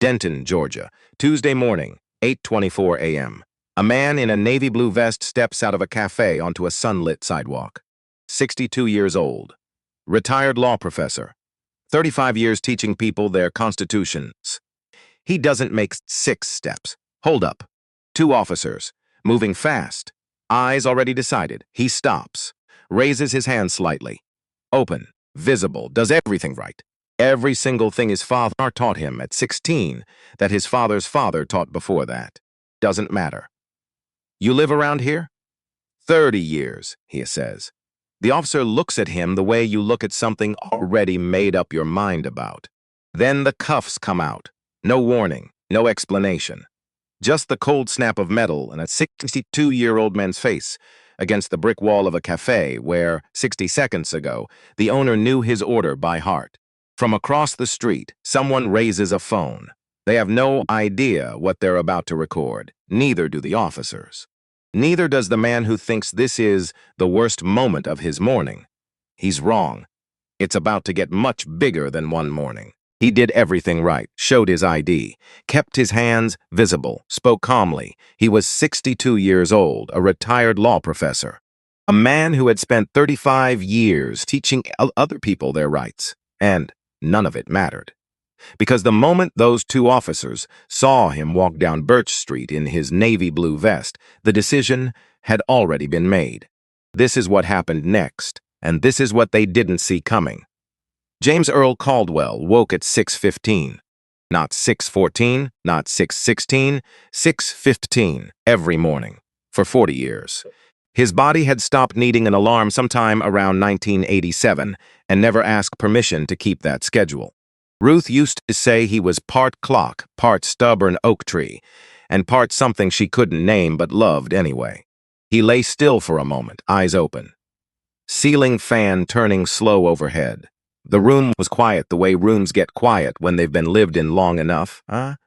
Denton, Georgia, Tuesday morning, 8:24 a.m. A man in a navy blue vest steps out of a cafe onto a sunlit sidewalk. 62 years old. Retired law professor. 35 years teaching people their constitutions. He doesn't make 6 steps. Hold up. 2 officers. Moving fast. Eyes already decided. He stops. Raises his hand slightly. Open. Visible. Does everything right. Every single thing his father taught him at 16 that his father's father taught before that. Doesn't matter. You live around here? 30 years, he says. The officer looks at him the way you look at something already made up your mind about. Then the cuffs come out. No warning, no explanation. Just the cold snap of metal in a 62-year-old man's face against the brick wall of a cafe where, 60 seconds ago, the owner knew his order by heart. From across the street, someone raises a phone. They have no idea what they're about to record. Neither do the officers. Neither does the man who thinks this is the worst moment of his morning. He's wrong. It's about to get much bigger than one morning. He did everything right, showed his ID, kept his hands visible, spoke calmly. He was 62 years old, a retired law professor. A man who had spent 35 years teaching other people their rights. And none of it mattered. Because the moment those 2 officers saw him walk down Birch Street in his navy blue vest, the decision had already been made. This is what happened next, and this is what they didn't see coming. James Earl Caldwell woke at 6:15. Not 6:14, not 6:16, 6:15 every morning, for 40 years. His body had stopped needing an alarm sometime around 1987 and never asked permission to keep that schedule. Ruth used to say he was part clock, part stubborn oak tree, and part something she couldn't name but loved anyway. He lay still for a moment, eyes open. Ceiling fan turning slow overhead. The room was quiet the way rooms get quiet when they've been lived in long enough.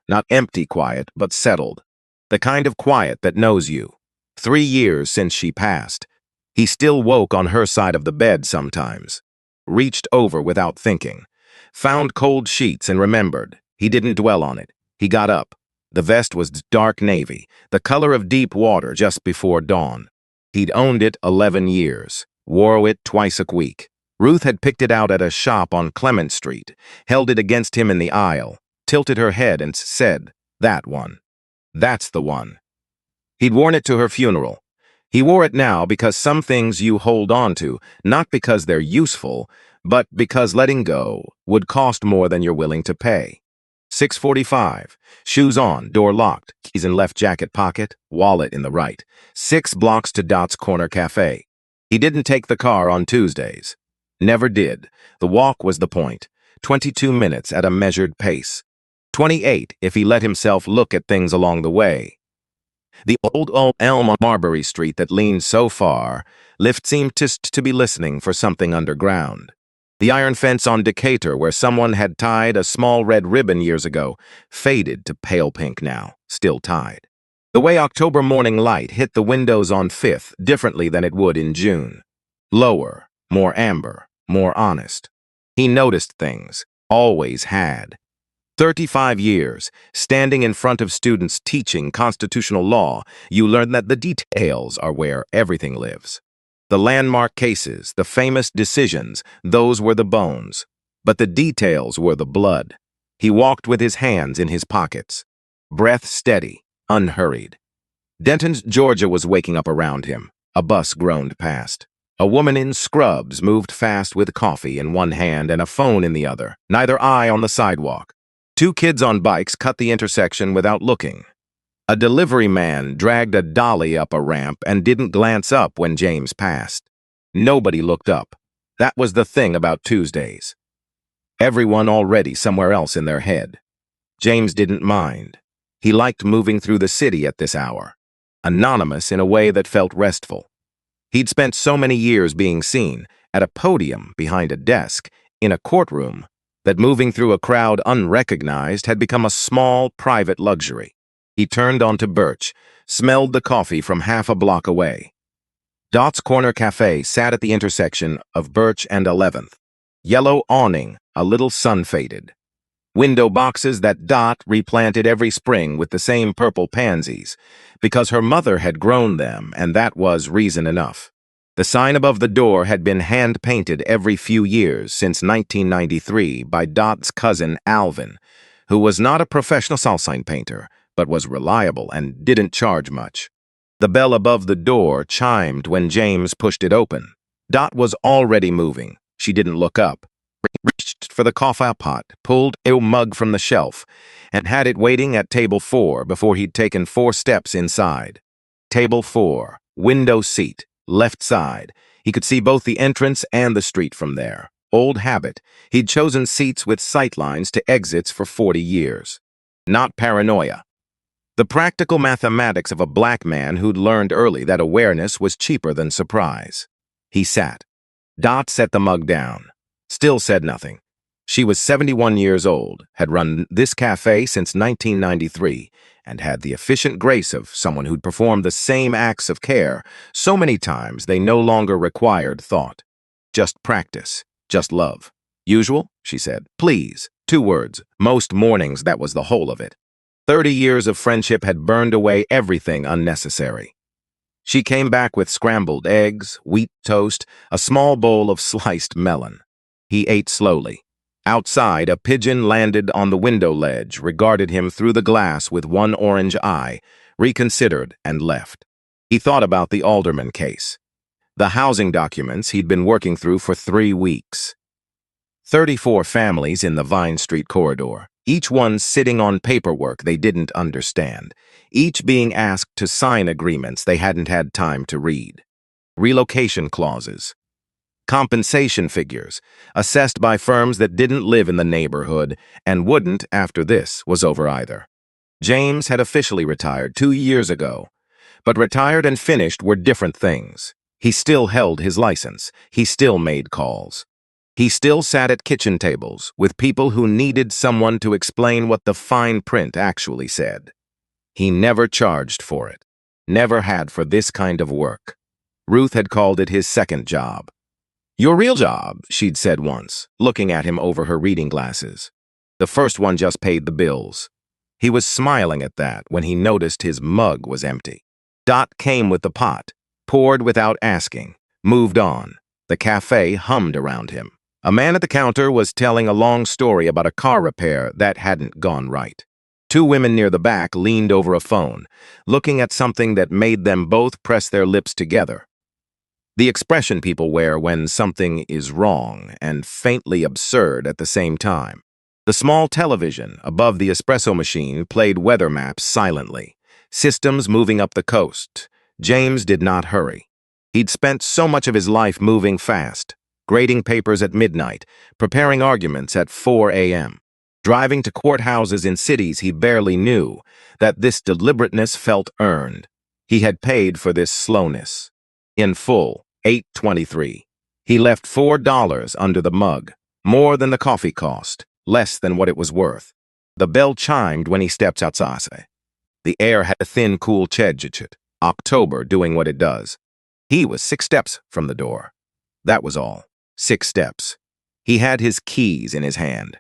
Not empty quiet, but settled. The kind of quiet that knows you. 3 years since she passed. He still woke on her side of the bed sometimes. Reached over without thinking. Found cold sheets and remembered. He didn't dwell on it. He got up. The vest was dark navy, the color of deep water just before dawn. He'd owned it 11 years. Wore it twice a week. Ruth had picked it out at a shop on Clement Street, held it against him in the aisle, tilted her head and said, "That one. That's the one." He'd worn it to her funeral. He wore it now because some things you hold on to, not because they're useful, but because letting go would cost more than you're willing to pay. 6:45, shoes on, door locked, keys in left jacket pocket, wallet in the right. 6 blocks to Dot's Corner Cafe. He didn't take the car on Tuesdays. Never did. The walk was the point. 22 minutes at a measured pace. 28 if he let himself look at things along the way. The old elm on Marbury Street that leaned so far, Lift seemed to be listening for something underground. The iron fence on Decatur where someone had tied a small red ribbon years ago, faded to pale pink now, still tied. The way October morning light hit the windows on 5th differently than it would in June. Lower, more amber, more honest. He noticed things, always had. 35 years, standing in front of students teaching constitutional law, you learn that the details are where everything lives. The landmark cases, the famous decisions, those were the bones. But the details were the blood. He walked with his hands in his pockets. Breath steady, unhurried. Denton's Georgia was waking up around him. A bus groaned past. A woman in scrubs moved fast with coffee in one hand and a phone in the other, neither eye on the sidewalk. 2 kids on bikes cut the intersection without looking. A delivery man dragged a dolly up a ramp and didn't glance up when James passed. Nobody looked up. That was the thing about Tuesdays. Everyone already somewhere else in their head. James didn't mind. He liked moving through the city at this hour. Anonymous in a way that felt restful. He'd spent so many years being seen, at a podium, behind a desk, in a courtroom, that moving through a crowd unrecognized had become a small, private luxury. He turned onto Birch, smelled the coffee from half a block away. Dot's Corner Cafe sat at the intersection of Birch and 11th. Yellow awning, a little sun-faded. Window boxes that Dot replanted every spring with the same purple pansies, because her mother had grown them, and that was reason enough. The sign above the door had been hand-painted every few years since 1993 by Dot's cousin Alvin, who was not a professional sign painter, but was reliable and didn't charge much. The bell above the door chimed when James pushed it open. Dot was already moving. She didn't look up. Reached for the coffee pot, pulled a mug from the shelf, and had it waiting at table 4 before he'd taken 4 steps inside. Table 4, window seat, left side. He could see both the entrance and the street from there. Old habit. He'd chosen seats with sightlines to exits for 40 years. Not paranoia. The practical mathematics of a black man who'd learned early that awareness was cheaper than surprise. He sat. Dot set the mug down. Still said nothing. She was 71 years old, had run this cafe since 1993, and had the efficient grace of someone who'd performed the same acts of care so many times they no longer required thought. Just practice. Just love. Usual, she said. Please. 2 words. Most mornings that was the whole of it. 30 years of friendship had burned away everything unnecessary. She came back with scrambled eggs, wheat toast, a small bowl of sliced melon. He ate slowly. Outside, a pigeon landed on the window ledge, regarded him through the glass with one orange eye, reconsidered, and left. He thought about the Alderman case. The housing documents he'd been working through for 3 weeks. 34 families in the Vine Street corridor, each one sitting on paperwork they didn't understand, each being asked to sign agreements they hadn't had time to read. Relocation clauses. Compensation figures, assessed by firms that didn't live in the neighborhood and wouldn't after this was over either. James had officially retired 2 years ago, but retired and finished were different things. He still held his license. He still made calls. He still sat at kitchen tables with people who needed someone to explain what the fine print actually said. He never charged for it. Never had for this kind of work. Ruth had called it his second job. "Your real job," she'd said once, looking at him over her reading glasses. The first one just paid the bills. He was smiling at that when he noticed his mug was empty. Dot came with the pot, poured without asking, moved on. The cafe hummed around him. A man at the counter was telling a long story about a car repair that hadn't gone right. 2 women near the back leaned over a phone, looking at something that made them both press their lips together. The expression people wear when something is wrong and faintly absurd at the same time. The small television above the espresso machine played weather maps silently, systems moving up the coast. James did not hurry. He'd spent so much of his life moving fast, grading papers at midnight, preparing arguments at 4 a.m., driving to courthouses in cities he barely knew, that this deliberateness felt earned. He had paid for this slowness. In full, $8.23. He left $4 under the mug, more than the coffee cost, less than what it was worth. The bell chimed when he stepped outside. The air had a thin, cool chedjichet, October doing what it does. He was 6 steps from the door. That was all. 6 steps. He had his keys in his hand.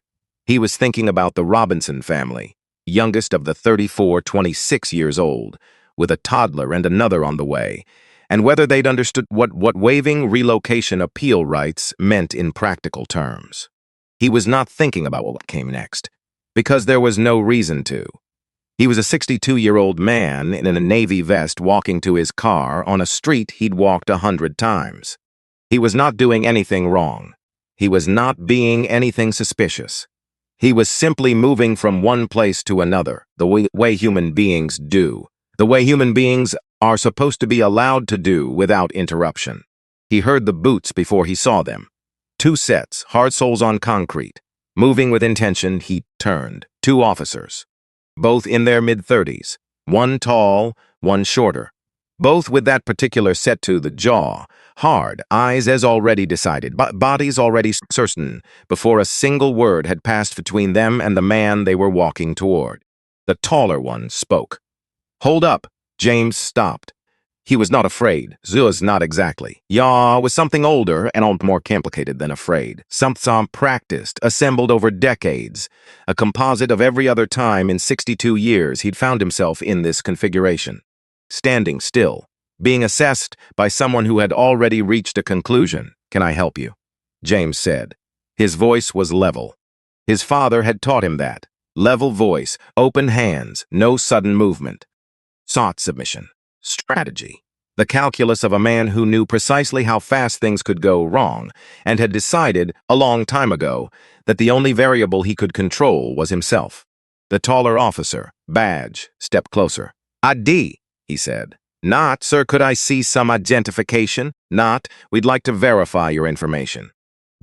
He was thinking about the Robinson family, youngest of the 34, 26 years old, with a toddler and another on the way, and whether they'd understood what waiving relocation appeal rights meant in practical terms. He was not thinking about what came next, because there was no reason to. He was a 62-year-old man in a navy vest walking to his car on a street he'd walked 100 times. He was not doing anything wrong. He was not being anything suspicious. He was simply moving from one place to another, the way human beings do, the way human beings are supposed to be allowed to do without interruption. He heard the boots before he saw them. 2 sets, hard soles on concrete. Moving with intention, he turned. 2 officers, both in their mid-30s, one tall, one shorter, both with that particular set to the jaw, hard, eyes as already decided, bodies already certain, before a single word had passed between them and the man they were walking toward. The taller one spoke. "Hold up." James stopped. He was not afraid. Zuz not exactly. Ya was something older and more complicated than afraid. Something practiced, assembled over decades. A composite of every other time in 62 years he'd found himself in this configuration. Standing still, being assessed by someone who had already reached a conclusion. Can I help you? James said. His voice was level. His father had taught him that. Level voice, open hands, no sudden movement. Sought submission. Strategy. The calculus of a man who knew precisely how fast things could go wrong and had decided, a long time ago, that the only variable he could control was himself. The taller officer, badge, stepped closer. ID, he said. Not, sir, could I see some identification? Not, we'd like to verify your information.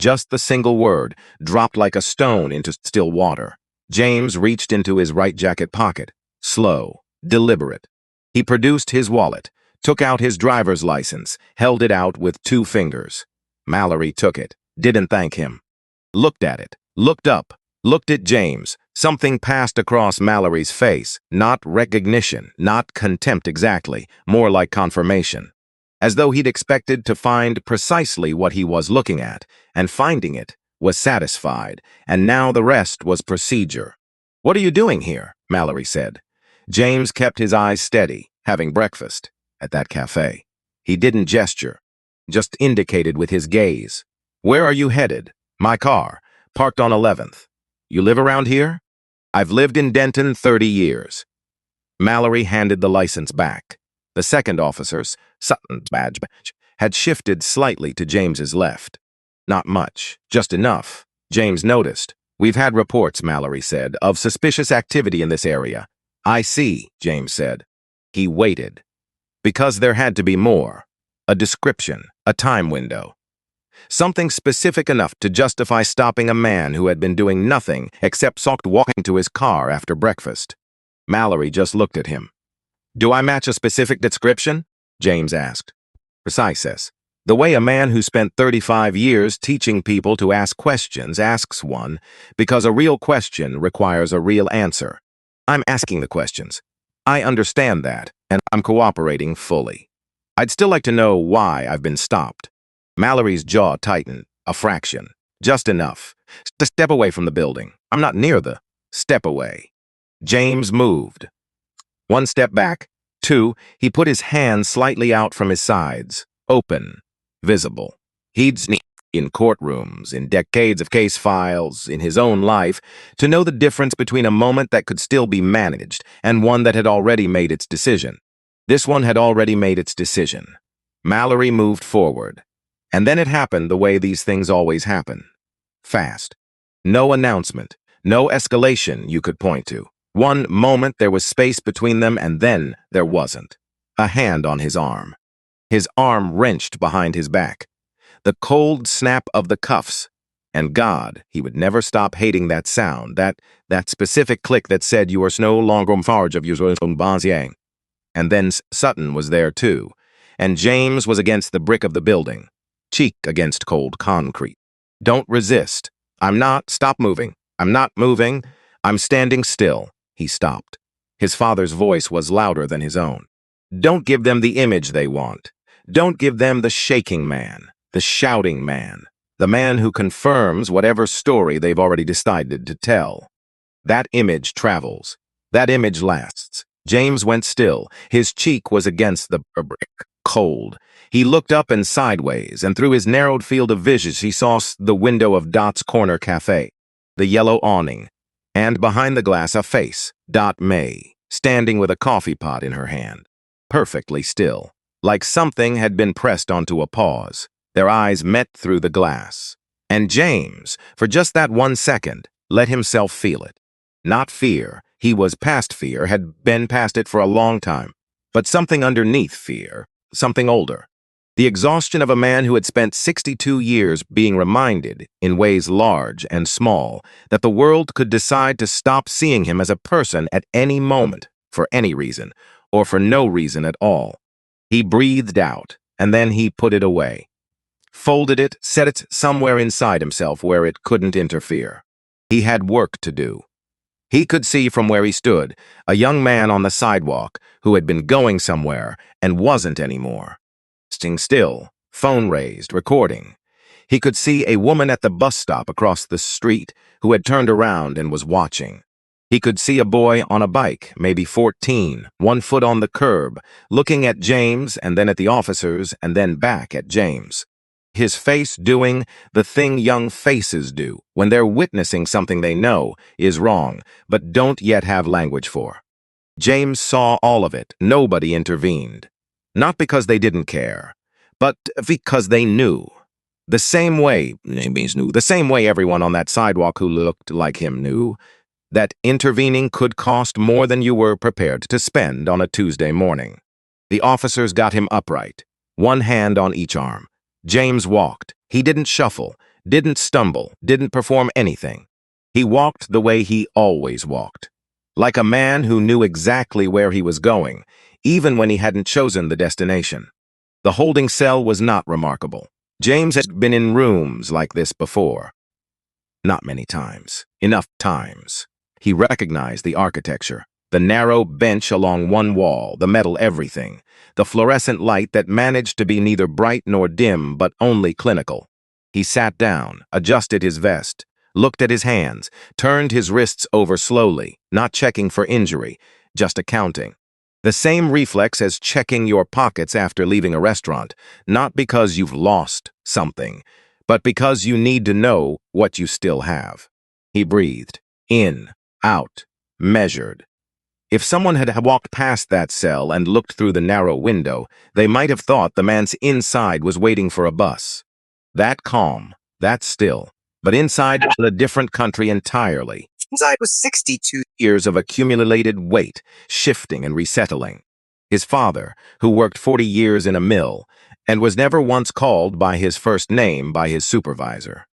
Just the single word, dropped like a stone into still water. James reached into his right jacket pocket. Slow, deliberate. He produced his wallet, took out his driver's license, held it out with 2 fingers. Mallory took it, didn't thank him. Looked at it, looked up, looked at James. Something passed across Mallory's face, not recognition, not contempt exactly, more like confirmation. As though he'd expected to find precisely what he was looking at, and finding it, was satisfied, and now the rest was procedure. What are you doing here? Mallory said. James kept his eyes steady, having breakfast, at that cafe. He didn't gesture, just indicated with his gaze. Where are you headed? My car, parked on 11th. You live around here? I've lived in Denton 30 years. Mallory handed the license back. The second officer's, Sutton's badge, had shifted slightly to James's left. Not much, just enough. James noticed. We've had reports, Mallory said, of suspicious activity in this area. I see, James said. He waited. Because there had to be more. A description, a time window. Something specific enough to justify stopping a man who had been doing nothing except walking to his car after breakfast. Mallory just looked at him. Do I match a specific description? James asked. Precise. The way a man who spent 35 years teaching people to ask questions asks one, because a real question requires a real answer. I'm asking the questions. I understand that, and I'm cooperating fully. I'd still like to know why I've been stopped. Mallory's jaw tightened, a fraction, just enough. To step away from the building. I'm not near the. Step away. James moved. 1 step back. 2, he put his hands slightly out from his sides, open, visible. He'd sneaked in courtrooms, in decades of case files, in his own life, to know the difference between a moment that could still be managed and one that had already made its decision. This one had already made its decision. Mallory moved forward. And then it happened the way these things always happen. Fast. No announcement, no escalation you could point to. One moment there was space between them, and then there wasn't. A hand on his arm. His arm wrenched behind his back. The cold snap of the cuffs. And God, he would never stop hating that sound, that specific click that said you are no longer in charge of your own banzier. And then Sutton was there too, and James was against the brick of the building, cheek against cold concrete. Don't resist. I'm not. Stop moving. I'm not moving. I'm standing still. He stopped. His father's voice was louder than his own. Don't give them the image they want. Don't give them the shaking man, the shouting man, the man who confirms whatever story they've already decided to tell. That image travels. That image lasts. James went still. His cheek was against the brick, cold. He looked up and sideways, and through his narrowed field of vision he saw the window of Dot's Corner Cafe, the yellow awning, and behind the glass a face, Dot May, standing with a coffee pot in her hand, perfectly still, like something had been pressed onto a pause. Their eyes met through the glass. And James, for just that 1 second, let himself feel it. Not fear. He was past fear, had been past it for a long time. But something underneath fear, something older. The exhaustion of a man who had spent 62 years being reminded, in ways large and small, that the world could decide to stop seeing him as a person at any moment, for any reason, or for no reason at all. He breathed out, and then he put it away. Folded it, set it somewhere inside himself where it couldn't interfere. He had work to do. He could see from where he stood a young man on the sidewalk who had been going somewhere and wasn't anymore. Sitting still, phone raised, recording. He could see a woman at the bus stop across the street who had turned around and was watching. He could see a boy on a bike, maybe 14, one foot on the curb, looking at James and then at the officers and then back at James. His face doing the thing young faces do when they're witnessing something they know is wrong, but don't yet have language for. James saw all of it. Nobody intervened. Not because they didn't care, but because they knew. The same way everyone on that sidewalk who looked like him knew that intervening could cost more than you were prepared to spend on a Tuesday morning. The officers got him upright, one hand on each arm. James walked. He didn't shuffle, didn't stumble, didn't perform anything. He walked the way he always walked, like a man who knew exactly where he was going, even when he hadn't chosen the destination. The holding cell was not remarkable. James had been in rooms like this before. Not many times. Enough times. He recognized the architecture, the narrow bench along one wall, the metal everything, the fluorescent light that managed to be neither bright nor dim but only clinical. He sat down, adjusted his vest, looked at his hands, turned his wrists over slowly, not checking for injury, just accounting. The same reflex as checking your pockets after leaving a restaurant, not because you've lost something, but because you need to know what you still have. He breathed, in, out, measured. If someone had walked past that cell and looked through the narrow window, they might have thought the man's inside was waiting for a bus. That calm, that still, but inside was a different country entirely. Inside was 62 years of accumulated weight, shifting and resettling. His father, who worked 40 years in a mill, and was never once called by his first name by his supervisor.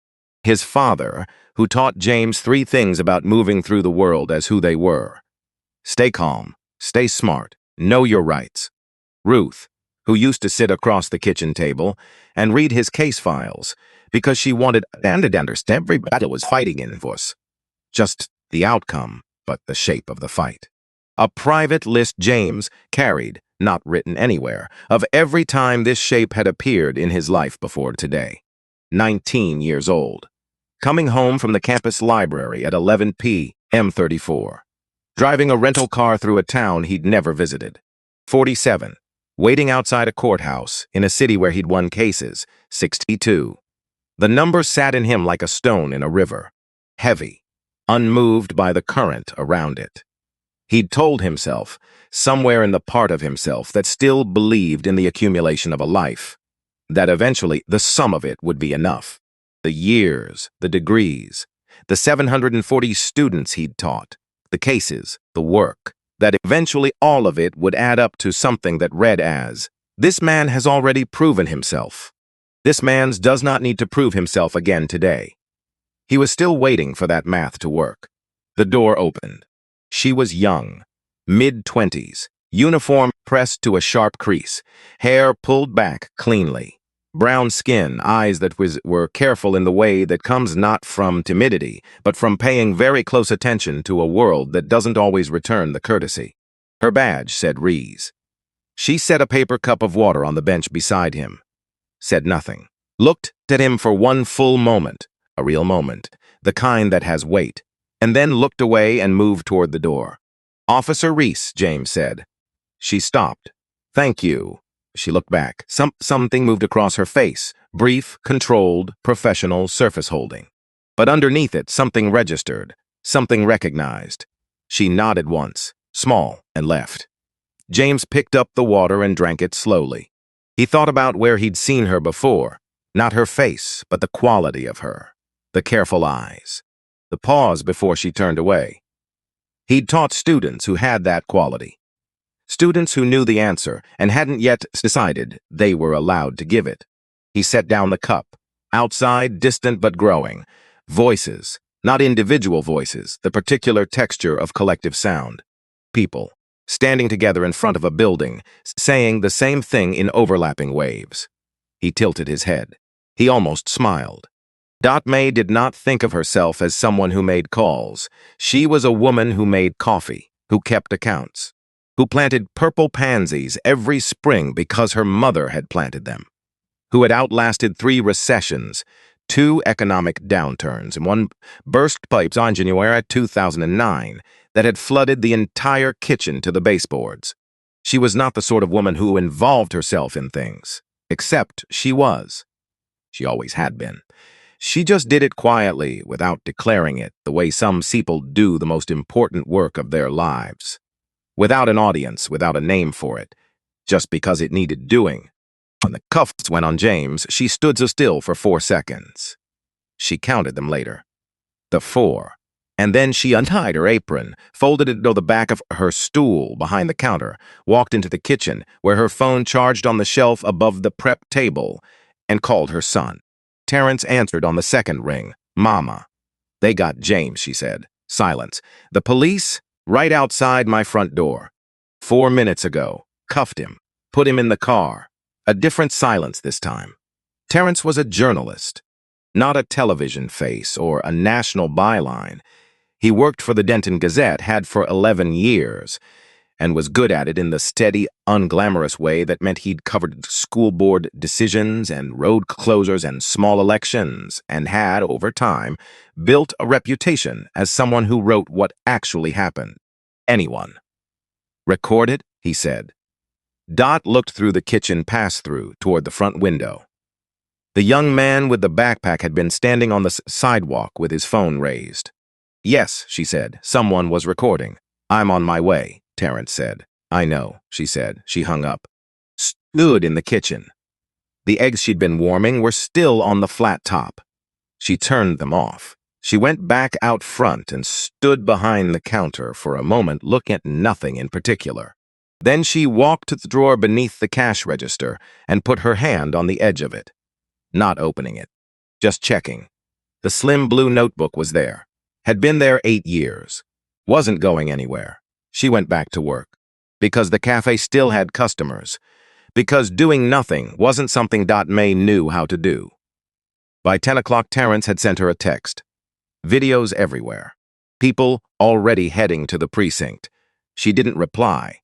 His father, who taught James 3 things about moving through the world as who they were. Stay calm, stay smart, know your rights. Ruth, who used to sit across the kitchen table and read his case files because she wanted to understand every battle was fighting in us. Just the outcome, but the shape of the fight. A private list James carried, not written anywhere, of every time this shape had appeared in his life before today. 19 years old. Coming home from the campus library at 11 p.m. 34. Driving a rental car through a town he'd never visited. 47. Waiting outside a courthouse in a city where he'd won cases. 62. The number sat in him like a stone in a river. Heavy, unmoved by the current around it. He'd told himself, somewhere in the part of himself that still believed in the accumulation of a life, that eventually the sum of it would be enough. The years, the degrees, the 740 students he'd taught, the cases, the work, that eventually all of it would add up to something that read as, this man has already proven himself. This man does not need to prove himself again today. He was still waiting for that math to work. The door opened. She was young, mid-20s, uniform pressed to a sharp crease, hair pulled back cleanly, brown skin, eyes that were careful in the way that comes not from timidity, but from paying very close attention to a world that doesn't always return the courtesy. Her badge said Rees. She set a paper cup of water on the bench beside him, said nothing, looked at him for one full moment, a real moment, the kind that has weight, and then looked away and moved toward the door. Officer Rees, James said. She stopped. Thank you. She looked back. Something moved across her face, brief, controlled, professional surface holding. But underneath it, something registered, something recognized. She nodded once, small, and left. James picked up the water and drank it slowly. He thought about where he'd seen her before, not her face, but the quality of her. The careful eyes, the pause before she turned away. He'd taught students who had that quality. Students who knew the answer and hadn't yet decided they were allowed to give it. He set down the cup. Outside, distant but growing. Voices, not individual voices, the particular texture of collective sound. People, standing together in front of a building, saying the same thing in overlapping waves. He tilted his head. He almost smiled. May did not think of herself as someone who made calls. She was a woman who made coffee, who kept accounts, who planted purple pansies every spring because her mother had planted them, who had outlasted 3 recessions, 2 economic downturns, and 1 burst pipes on January 2009 that had flooded the entire kitchen to the baseboards. She was not the sort of woman who involved herself in things, except she was. She always had been. She just did it quietly, without declaring it, the way some people do the most important work of their lives. Without an audience, without a name for it, just because it needed doing. When the cuffs went on James, she stood so still for 4 seconds. She counted them later. The 4. And then she untied her apron, folded it to the back of her stool behind the counter, walked into the kitchen, where her phone charged on the shelf above the prep table, and called her son. Terrence answered on the second ring. "Mama." "They got James," she said. Silence. "The police? Right outside my front door. 4 minutes ago. Cuffed him. Put him in the car." A different silence this time. Terrence was a journalist, not a television face or a national byline. He worked for the Denton Gazette, had for 11 years, and was good at it in the steady, unglamorous way that meant he'd covered school board decisions and road closures and small elections, and had, over time, built a reputation as someone who wrote what actually happened. Anyone. "Record it?" he said. Dot looked through the kitchen pass-through toward the front window. The young man with the backpack had been standing on the sidewalk with his phone raised. "Yes," she said. "Someone was recording." "I'm on my way," Terrence said. "I know," she said. She hung up. Stood in the kitchen. The eggs she'd been warming were still on the flat top. She turned them off. She went back out front and stood behind the counter for a moment, looking at nothing in particular. Then she walked to the drawer beneath the cash register and put her hand on the edge of it. Not opening it. Just checking. The slim blue notebook was there. Had been there 8 years. Wasn't going anywhere. She went back to work. Because the cafe still had customers. Because doing nothing wasn't something May knew how to do. By 10 o'clock, Terrence had sent her a text. Videos everywhere. People already heading to the precinct. She didn't reply.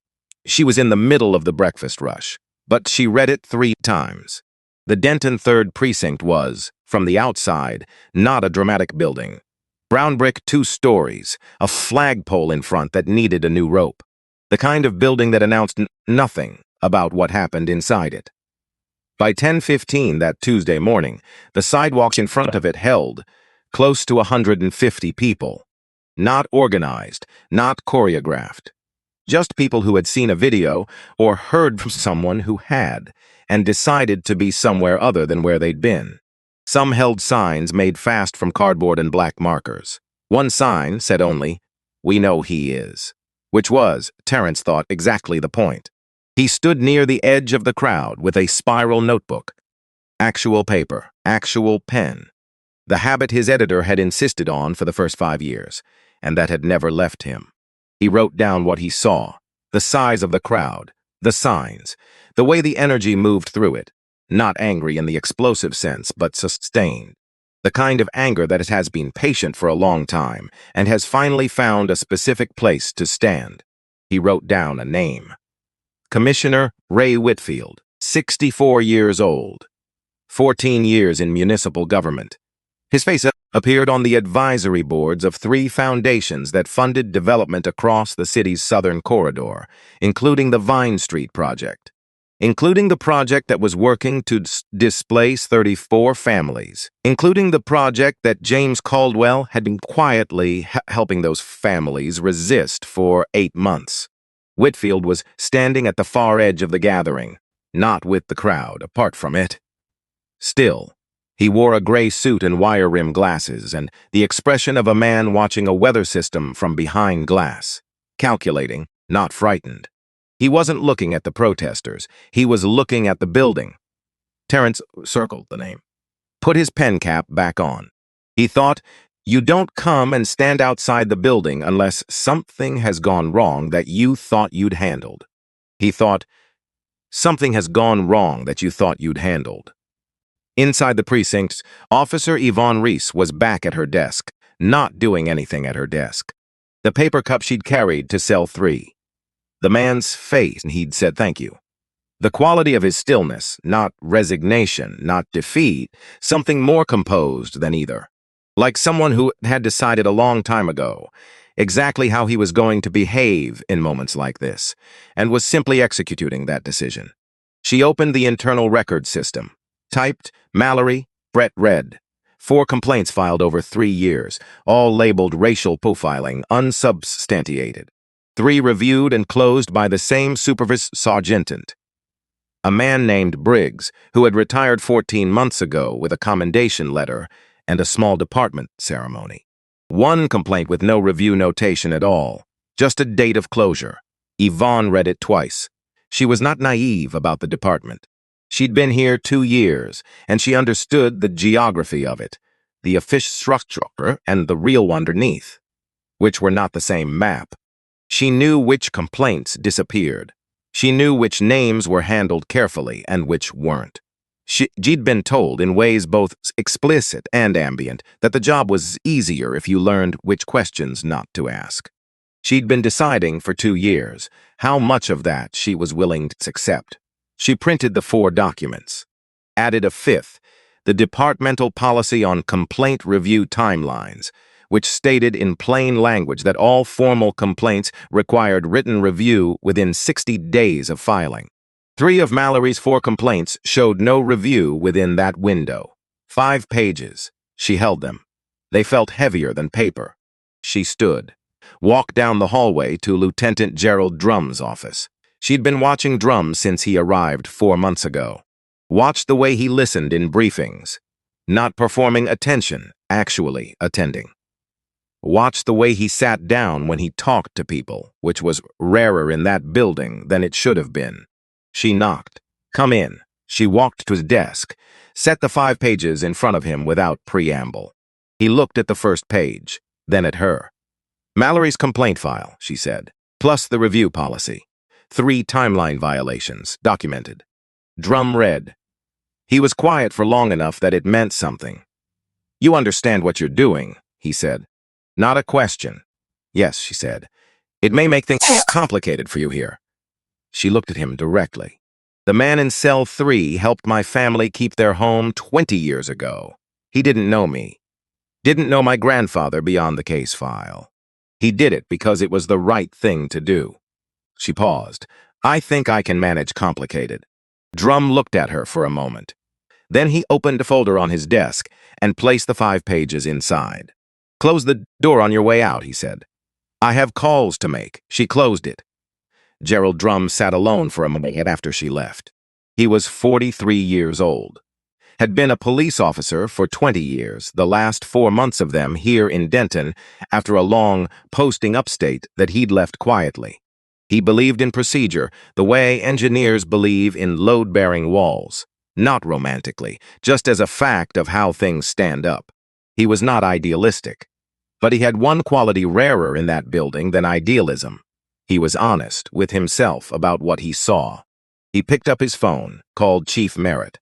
She was in the middle of the breakfast rush, but she read it 3 times. The Denton 3rd Precinct was, from the outside, not a dramatic building. Brown brick, 2 stories, a flagpole in front that needed a new rope. The kind of building that announced nothing about what happened inside it. By 10:15 that Tuesday morning, the sidewalks in front of it held close to 150 people. Not organized, not choreographed. Just people who had seen a video or heard from someone who had, and decided to be somewhere other than where they'd been. Some held signs made fast from cardboard and black markers. One sign said only, "We know he is," which was, Terrence thought, exactly the point. He stood near the edge of the crowd with a spiral notebook. Actual paper, actual pen. The habit his editor had insisted on for the first 5 years, and that had never left him. He wrote down what he saw, the size of the crowd, the signs, the way the energy moved through it, not angry in the explosive sense, but sustained. The kind of anger that has been patient for a long time and has finally found a specific place to stand. He wrote down a name. Commissioner Ray Whitfield, 64 years old, 14 years in municipal government. His face appeared on the advisory boards of 3 foundations that funded development across the city's southern corridor, including the Vine Street project, including the project that was working to displace 34 families, including the project that James Caldwell had been quietly helping those families resist for 8 months. Whitfield was standing at the far edge of the gathering, not with the crowd, apart from it. Still, he wore a gray suit and wire-rimmed glasses, and the expression of a man watching a weather system from behind glass, calculating, not frightened. He wasn't looking at the protesters. He was looking at the building. Terrence circled the name, put his pen cap back on. He thought, you don't come and stand outside the building unless something has gone wrong that you thought you'd handled. He thought, something has gone wrong that you thought you'd handled. Inside the precincts, Officer Yvonne Reese was back at her desk, not doing anything at her desk. The paper cup she'd carried to cell 3. The man's face, and he'd said thank you. The quality of his stillness, not resignation, not defeat, something more composed than either. Like someone who had decided a long time ago exactly how he was going to behave in moments like this, and was simply executing that decision. She opened the internal record system, typed Mallory, Brett read. 4 complaints filed over 3 years, all labeled racial profiling, unsubstantiated. 3 reviewed and closed by the same supervis sergeant. A man named Briggs, who had retired 14 months ago with a commendation letter and a small department ceremony. 1 complaint with no review notation at all, just a date of closure. Yvonne read it twice. She was not naive about the department. She'd been here 2 years, and she understood the geography of it, the official structure and the real underneath, which were not the same map. She knew which complaints disappeared. She knew which names were handled carefully and which weren't. She'd been told in ways both explicit and ambient that the job was easier if you learned which questions not to ask. She'd been deciding for 2 years how much of that she was willing to accept. She printed the 4 documents, added a 5th, the Departmental Policy on Complaint Review Timelines, which stated in plain language that all formal complaints required written review within 60 days of filing. 3 of Mallory's 4 complaints showed no review within that window. 5 pages. She held them. They felt heavier than paper. She stood, walked down the hallway to Lieutenant Gerald Drum's office. She'd been watching Drum since he arrived 4 months ago. Watched the way he listened in briefings, not performing attention, actually attending. Watched the way he sat down when he talked to people, which was rarer in that building than it should have been. She knocked. Come in. She walked to his desk, set the 5 pages in front of him without preamble. He looked at the first page, then at her. Mallory's complaint file, she said, plus the review policy. 3 timeline violations, documented. Drum read. He was quiet for long enough that it meant something. You understand what you're doing, he said. Not a question. Yes, she said. It may make things complicated for you here. She looked at him directly. The man in cell 3 helped my family keep their home 20 years ago. He didn't know me. Didn't know my grandfather beyond the case file. He did it because it was the right thing to do. She paused. I think I can manage complicated. Drum looked at her for a moment. Then he opened a folder on his desk and placed the 5 pages inside. Close the door on your way out, he said. I have calls to make. She closed it. Gerald Drum sat alone for a moment after she left. He was 43 years old. Had been a police officer for 20 years, the last 4 months of them here in Denton after a long posting upstate that he'd left quietly. He believed in procedure, the way engineers believe in load-bearing walls. Not romantically, just as a fact of how things stand up. He was not idealistic. But he had one quality rarer in that building than idealism. He was honest with himself about what he saw. He picked up his phone, called Chief Merritt.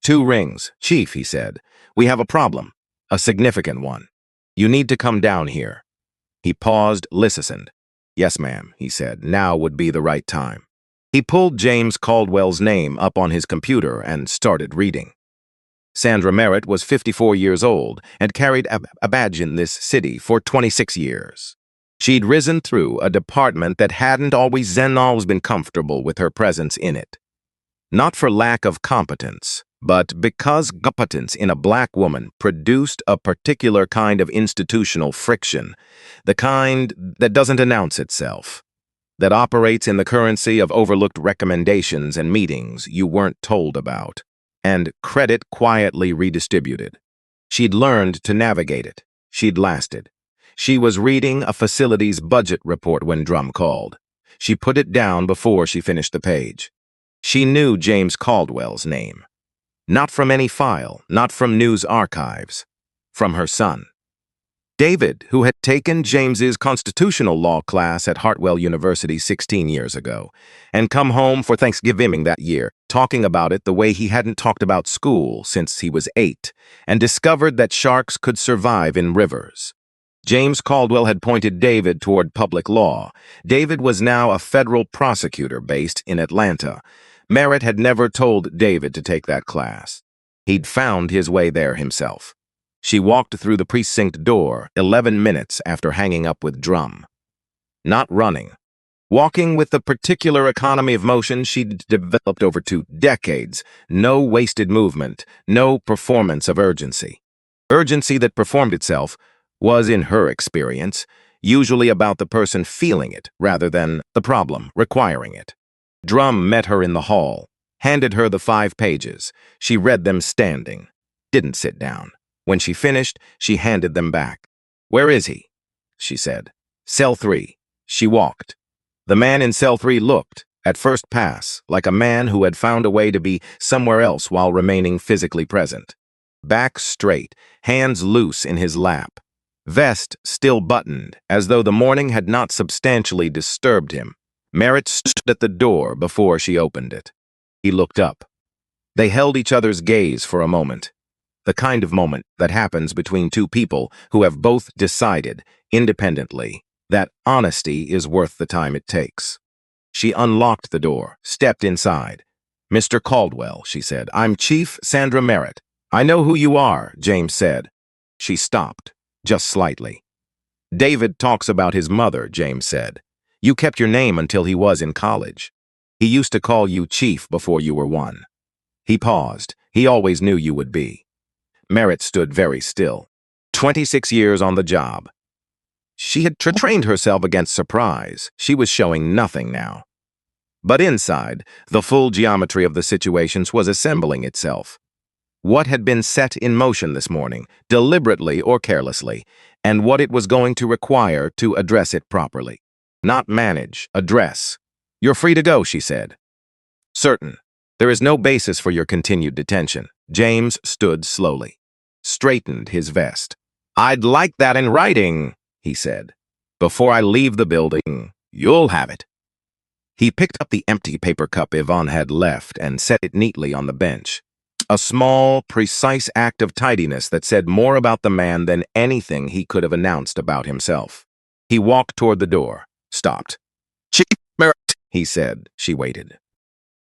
2 rings. Chief, he said, we have a problem. A significant one. You need to come down here. He paused, listened. Yes, ma'am, he said. Now would be the right time. He pulled James Caldwell's name up on his computer and started reading. Sandra Merritt was 54 years old and carried a badge in this city for 26 years. She'd risen through a department that hadn't always been comfortable with her presence in it. Not for lack of competence, but because competence in a black woman produced a particular kind of institutional friction, the kind that doesn't announce itself, that operates in the currency of overlooked recommendations and meetings you weren't told about, and credit quietly redistributed. She'd learned to navigate it. She'd lasted. She was reading a facility's budget report when Drum called. She put it down before she finished the page. She knew James Caldwell's name. Not from any file, not from news archives. From her son. David, who had taken James's constitutional law class at Hartwell University 16 years ago, and come home for Thanksgiving that year, talking about it the way he hadn't talked about school since he was 8, and discovered that sharks could survive in rivers. James Caldwell had pointed David toward public law. David was now a federal prosecutor based in Atlanta. Merritt had never told David to take that class. He'd found his way there himself. She walked through the precinct door 11 minutes after hanging up with Drum. Not running. Walking with the particular economy of motion she'd developed over 2 decades. No wasted movement, no performance of urgency. Urgency that performed itself was, in her experience, usually about the person feeling it rather than the problem requiring it. Drum met her in the hall, handed her the 5 pages. She read them standing, didn't sit down. When she finished, she handed them back. "Where is he?" she said. "Cell 3. She walked. The man in cell 3 looked, at first pass, like a man who had found a way to be somewhere else while remaining physically present. Back straight, hands loose in his lap. Vest still buttoned, as though the morning had not substantially disturbed him. Merritt stood at the door before she opened it. He looked up. They held each other's gaze for a moment. The kind of moment that happens between 2 people who have both decided, independently, that honesty is worth the time it takes. She unlocked the door, stepped inside. "Mr. Caldwell," she said, "I'm Chief Sandra Merritt." "I know who you are," James said. She stopped, just slightly. "David talks about his mother," James said. "You kept your name until he was in college. He used to call you Chief before you were 1. He paused. He always knew you would be. Merritt stood very still. 26 years on the job. She had trained herself against surprise. She was showing nothing now. But inside, the full geometry of the situations was assembling itself. What had been set in motion this morning, deliberately or carelessly, and what it was going to require to address it properly. Not manage, address. "You're free to go," she said. "Certain. There is no basis for your continued detention." James stood slowly, straightened his vest. "I'd like that in writing," he said. "Before I leave the building, you'll have it." He picked up the empty paper cup Yvonne had left and set it neatly on the bench. A small, precise act of tidiness that said more about the man than anything he could have announced about himself. He walked toward the door, stopped. "Chief Merritt," he said. She waited.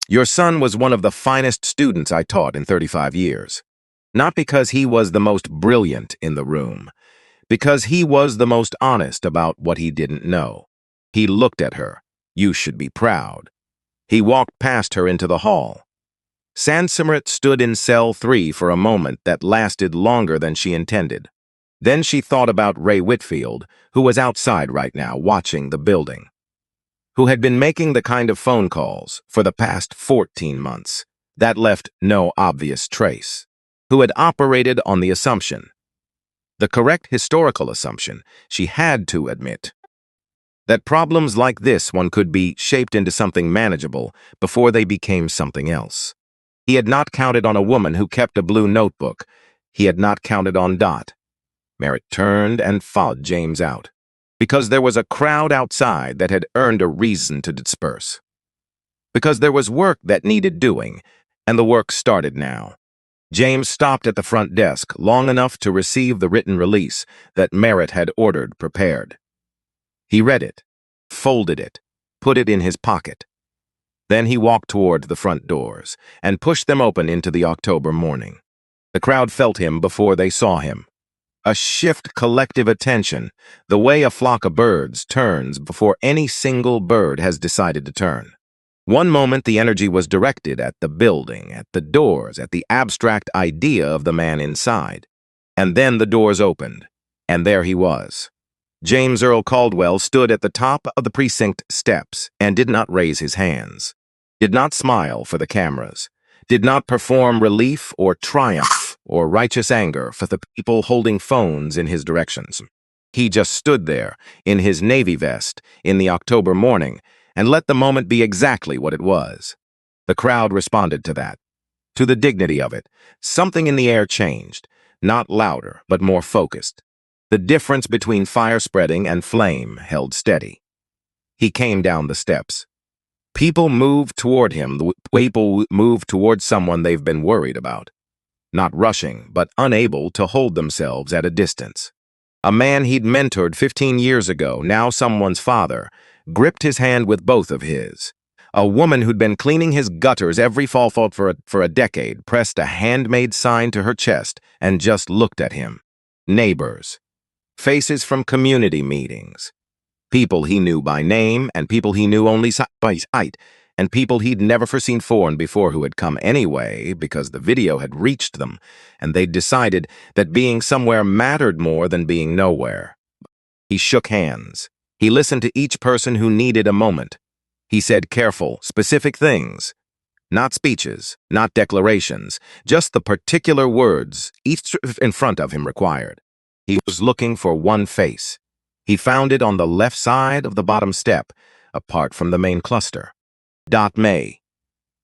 "Your son was one of the finest students I taught in 35 years. Not because he was the most brilliant in the room, because he was the most honest about what he didn't know." He looked at her. "You should be proud." He walked past her into the hall. Sansamrit stood in cell 3 for a moment that lasted longer than she intended. Then she thought about Ray Whitfield, who was outside right now watching the building, who had been making the kind of phone calls for the past 14 months that left no obvious trace, who had operated on the assumption, the correct historical assumption, she had to admit, that problems like this one could be shaped into something manageable before they became something else. He had not counted on a woman who kept a blue notebook. He had not counted on Dot. Merritt turned and followed James out, because there was a crowd outside that had earned a reason to disperse. Because there was work that needed doing, and the work started now. James stopped at the front desk long enough to receive the written release that Merritt had ordered prepared. He read it, folded it, put it in his pocket. Then he walked toward the front doors and pushed them open into the October morning. The crowd felt him before they saw him. A shift collective attention, the way a flock of birds turns before any single bird has decided to turn. One moment the energy was directed at the building, at the doors, at the abstract idea of the man inside. And then the doors opened, and there he was. James Earl Caldwell stood at the top of the precinct steps and did not raise his hands, did not smile for the cameras, did not perform relief or triumph or righteous anger for the people holding phones in his directions. He just stood there, in his navy vest, in the October morning, and let the moment be exactly what it was. The crowd responded to that, to the dignity of it. Something in the air changed, not louder, but more focused. The difference between fire spreading and flame held steady. He came down the steps. People moved toward him. People moved toward someone they've been worried about. Not rushing, but unable to hold themselves at a distance. A man he'd mentored 15 years ago, now someone's father, gripped his hand with both of his. A woman who'd been cleaning his gutters every fall for a decade pressed a handmade sign to her chest and just looked at him. Neighbors. Faces from community meetings. People he knew by name and people he knew only by sight, and people he'd never seen before who had come anyway because the video had reached them, and they'd decided that being somewhere mattered more than being nowhere. He shook hands. He listened to each person who needed a moment. He said careful, specific things. Not speeches, not declarations, just the particular words each in front of him required. He was looking for one face. He found it on the left side of the bottom step, apart from the main cluster. May.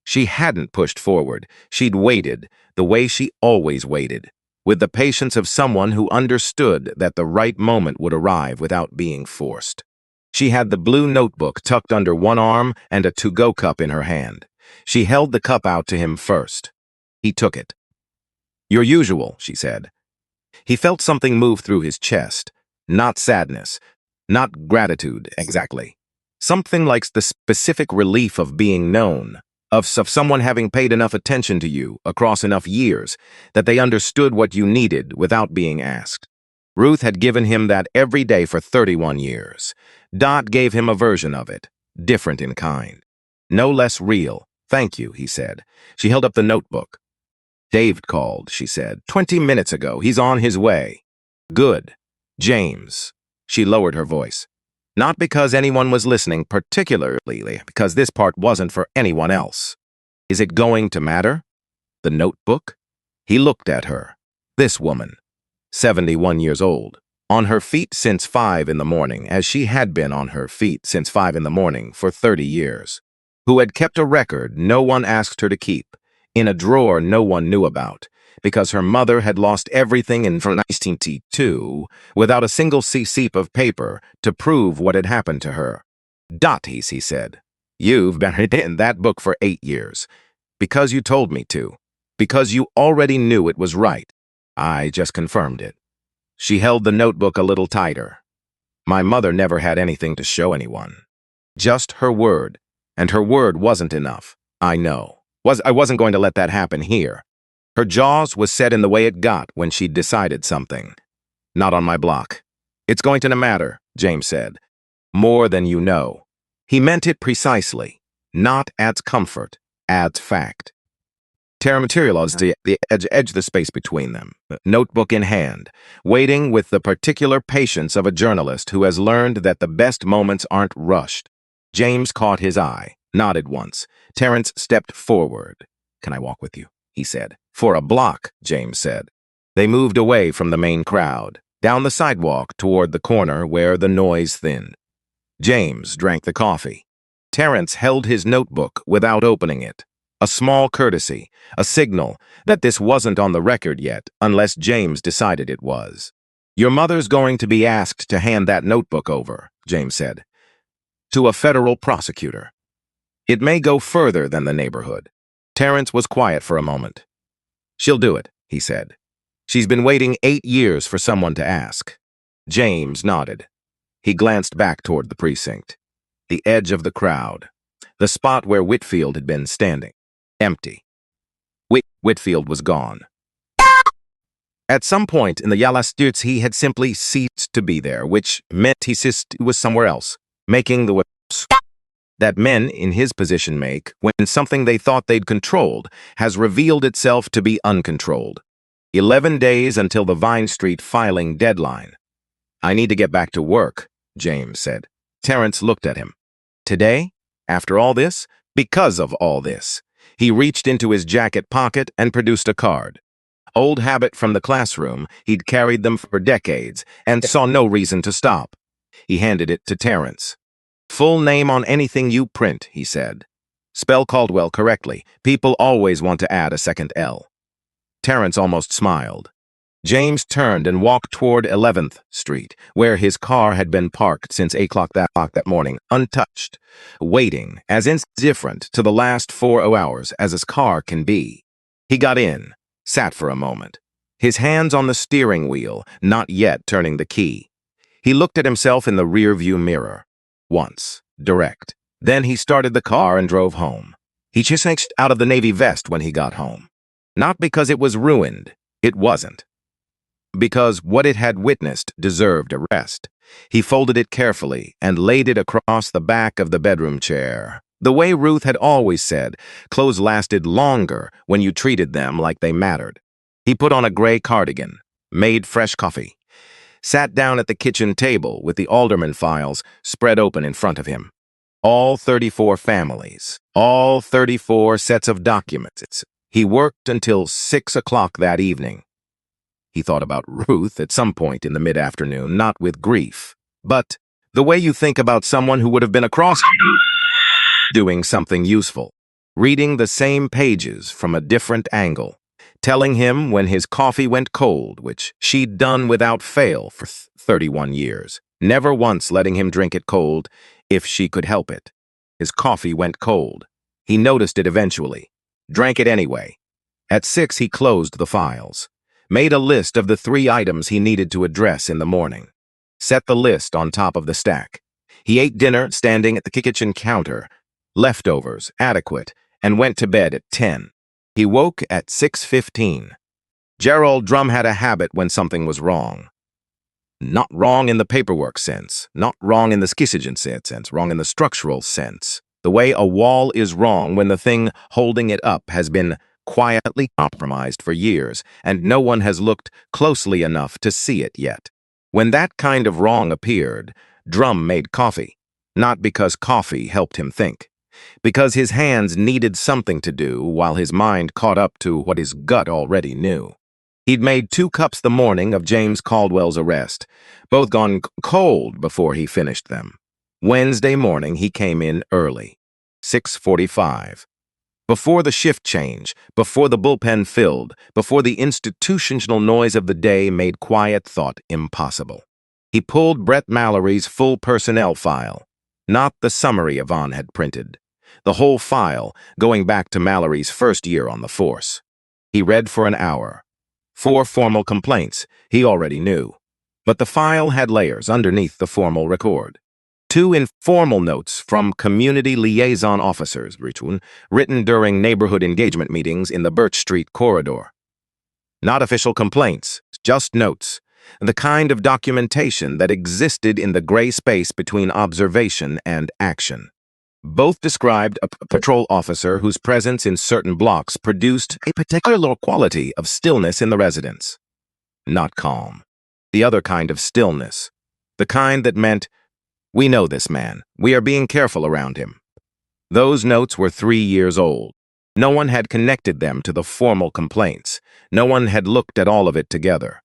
She hadn't pushed forward. She'd waited, the way she always waited, with the patience of someone who understood that the right moment would arrive without being forced. She had the blue notebook tucked under one arm and a to-go cup in her hand. She held the cup out to him first. He took it. "Your usual," she said. He felt something move through his chest. Not sadness, not gratitude, exactly. Something like the specific relief of being known, of someone having paid enough attention to you across enough years that they understood what you needed without being asked. Ruth had given him that every day for 31 years. Dot gave him a version of it, different in kind. No less real. "Thank you," he said. She held up the notebook. "Dave called," she said. 20 minutes ago. He's on his way." "Good. James." She lowered her voice. Not because anyone was listening, particularly because this part wasn't for anyone else. "Is it going to matter? The notebook?" He looked at her. This woman, 71 years old, on her feet since 5 in the morning, as she had been on her feet since 5 in the morning for 30 years, who had kept a record no one asked her to keep, in a drawer no one knew about, because her mother had lost everything in 1992 without a single scrap of paper to prove what had happened to her. "Dot," he said, "you've been in that book for 8 years. Because you told me to. Because you already knew it was right. I just confirmed it." She held the notebook a little tighter. "My mother never had anything to show anyone. Just her word. And her word wasn't enough. I know. I wasn't going to let that happen here." Her jaws was set in the way it got when she'd decided something. "Not on my block." "It's going to matter," James said. "More than you know." He meant it precisely. Not adds comfort, adds fact. Terra materialized the edge the space between them, notebook in hand, waiting with the particular patience of a journalist who has learned that the best moments aren't rushed. James caught his eye, nodded once. Terrence stepped forward. "Can I walk with you?" he said. "For a block," James said. They moved away from the main crowd, down the sidewalk toward the corner where the noise thinned. James drank the coffee. Terrence held his notebook without opening it. A small courtesy, a signal that this wasn't on the record yet, unless James decided it was. "Your mother's going to be asked to hand that notebook over," James said, "to a federal prosecutor. It may go further than the neighborhood." Terrence was quiet for a moment. "She'll do it," he said. "She's been waiting 8 years for someone to ask." James nodded. He glanced back toward the precinct. The edge of the crowd. The spot where Whitfield had been standing. Empty. Whitfield was gone. At some point in the Yalastuts, he had simply ceased to be there, which meant he was somewhere else, making the that men in his position make when something they thought they'd controlled has revealed itself to be uncontrolled. 11 days until the Vine Street filing deadline. "I need to get back to work," James said. Terrence looked at him. "Today? After all this? Because of all this." He reached into his jacket pocket and produced a card. Old habit from the classroom, he'd carried them for decades and saw no reason to stop. He handed it to Terrence. "Full name on anything you print," he said. "Spell Caldwell correctly. People always want to add a second L." Terrence almost smiled. James turned and walked toward 11th Street, where his car had been parked since 8 o'clock that morning, untouched, waiting, as indifferent to the last 4 hours as his car can be. He got in, sat for a moment, his hands on the steering wheel, not yet turning the key. He looked at himself in the rearview mirror. Once, direct. Then he started the car and drove home. He changed out of the navy vest when he got home. Not because it was ruined. It wasn't. Because what it had witnessed deserved a rest. He folded it carefully and laid it across the back of the bedroom chair. The way Ruth had always said, clothes lasted longer when you treated them like they mattered. He put on a gray cardigan, made fresh coffee, sat down at the kitchen table with the alderman files spread open in front of him. All 34 families, all 34 sets of documents. He worked until 6 o'clock that evening. He thought about Ruth at some point in the mid-afternoon, not with grief, but the way you think about someone who would have been across doing something useful, reading the same pages from a different angle, telling him when his coffee went cold, which she'd done without fail for 31 years, never once letting him drink it cold if she could help it. His coffee went cold. He noticed it eventually, drank it anyway. At 6, he closed the files, made a list of the 3 items he needed to address in the morning, set the list on top of the stack. He ate dinner standing at the kitchen counter, leftovers, adequate, and went to bed at 10. He woke at 6:15. Gerald Drum had a habit when something was wrong. Not wrong in the paperwork sense, not wrong in the schizogen sense, wrong in the structural sense. The way a wall is wrong when the thing holding it up has been quietly compromised for years, and no one has looked closely enough to see it yet. When that kind of wrong appeared, Drum made coffee, not because coffee helped him think, because his hands needed something to do while his mind caught up to what his gut already knew. He'd made 2 cups the morning of James Caldwell's arrest, both gone cold before he finished them. Wednesday morning he came in early, 6:45. Before the shift change, before the bullpen filled, before the institutional noise of the day made quiet thought impossible. He pulled Brett Mallory's full personnel file, not the summary Yvonne had printed, the whole file going back to Mallory's first year on the force. He read for an hour. 4 formal complaints, he already knew. But the file had layers underneath the formal record. 2 informal notes from community liaison officers, written during neighborhood engagement meetings in the Birch Street corridor. Not official complaints, just notes, the kind of documentation that existed in the gray space between observation and action. Both described a patrol officer whose presence in certain blocks produced a particular quality of stillness in the residents. Not calm. The other kind of stillness. The kind that meant, we know this man. We are being careful around him. Those notes were 3 years old. No one had connected them to the formal complaints. No one had looked at all of it together.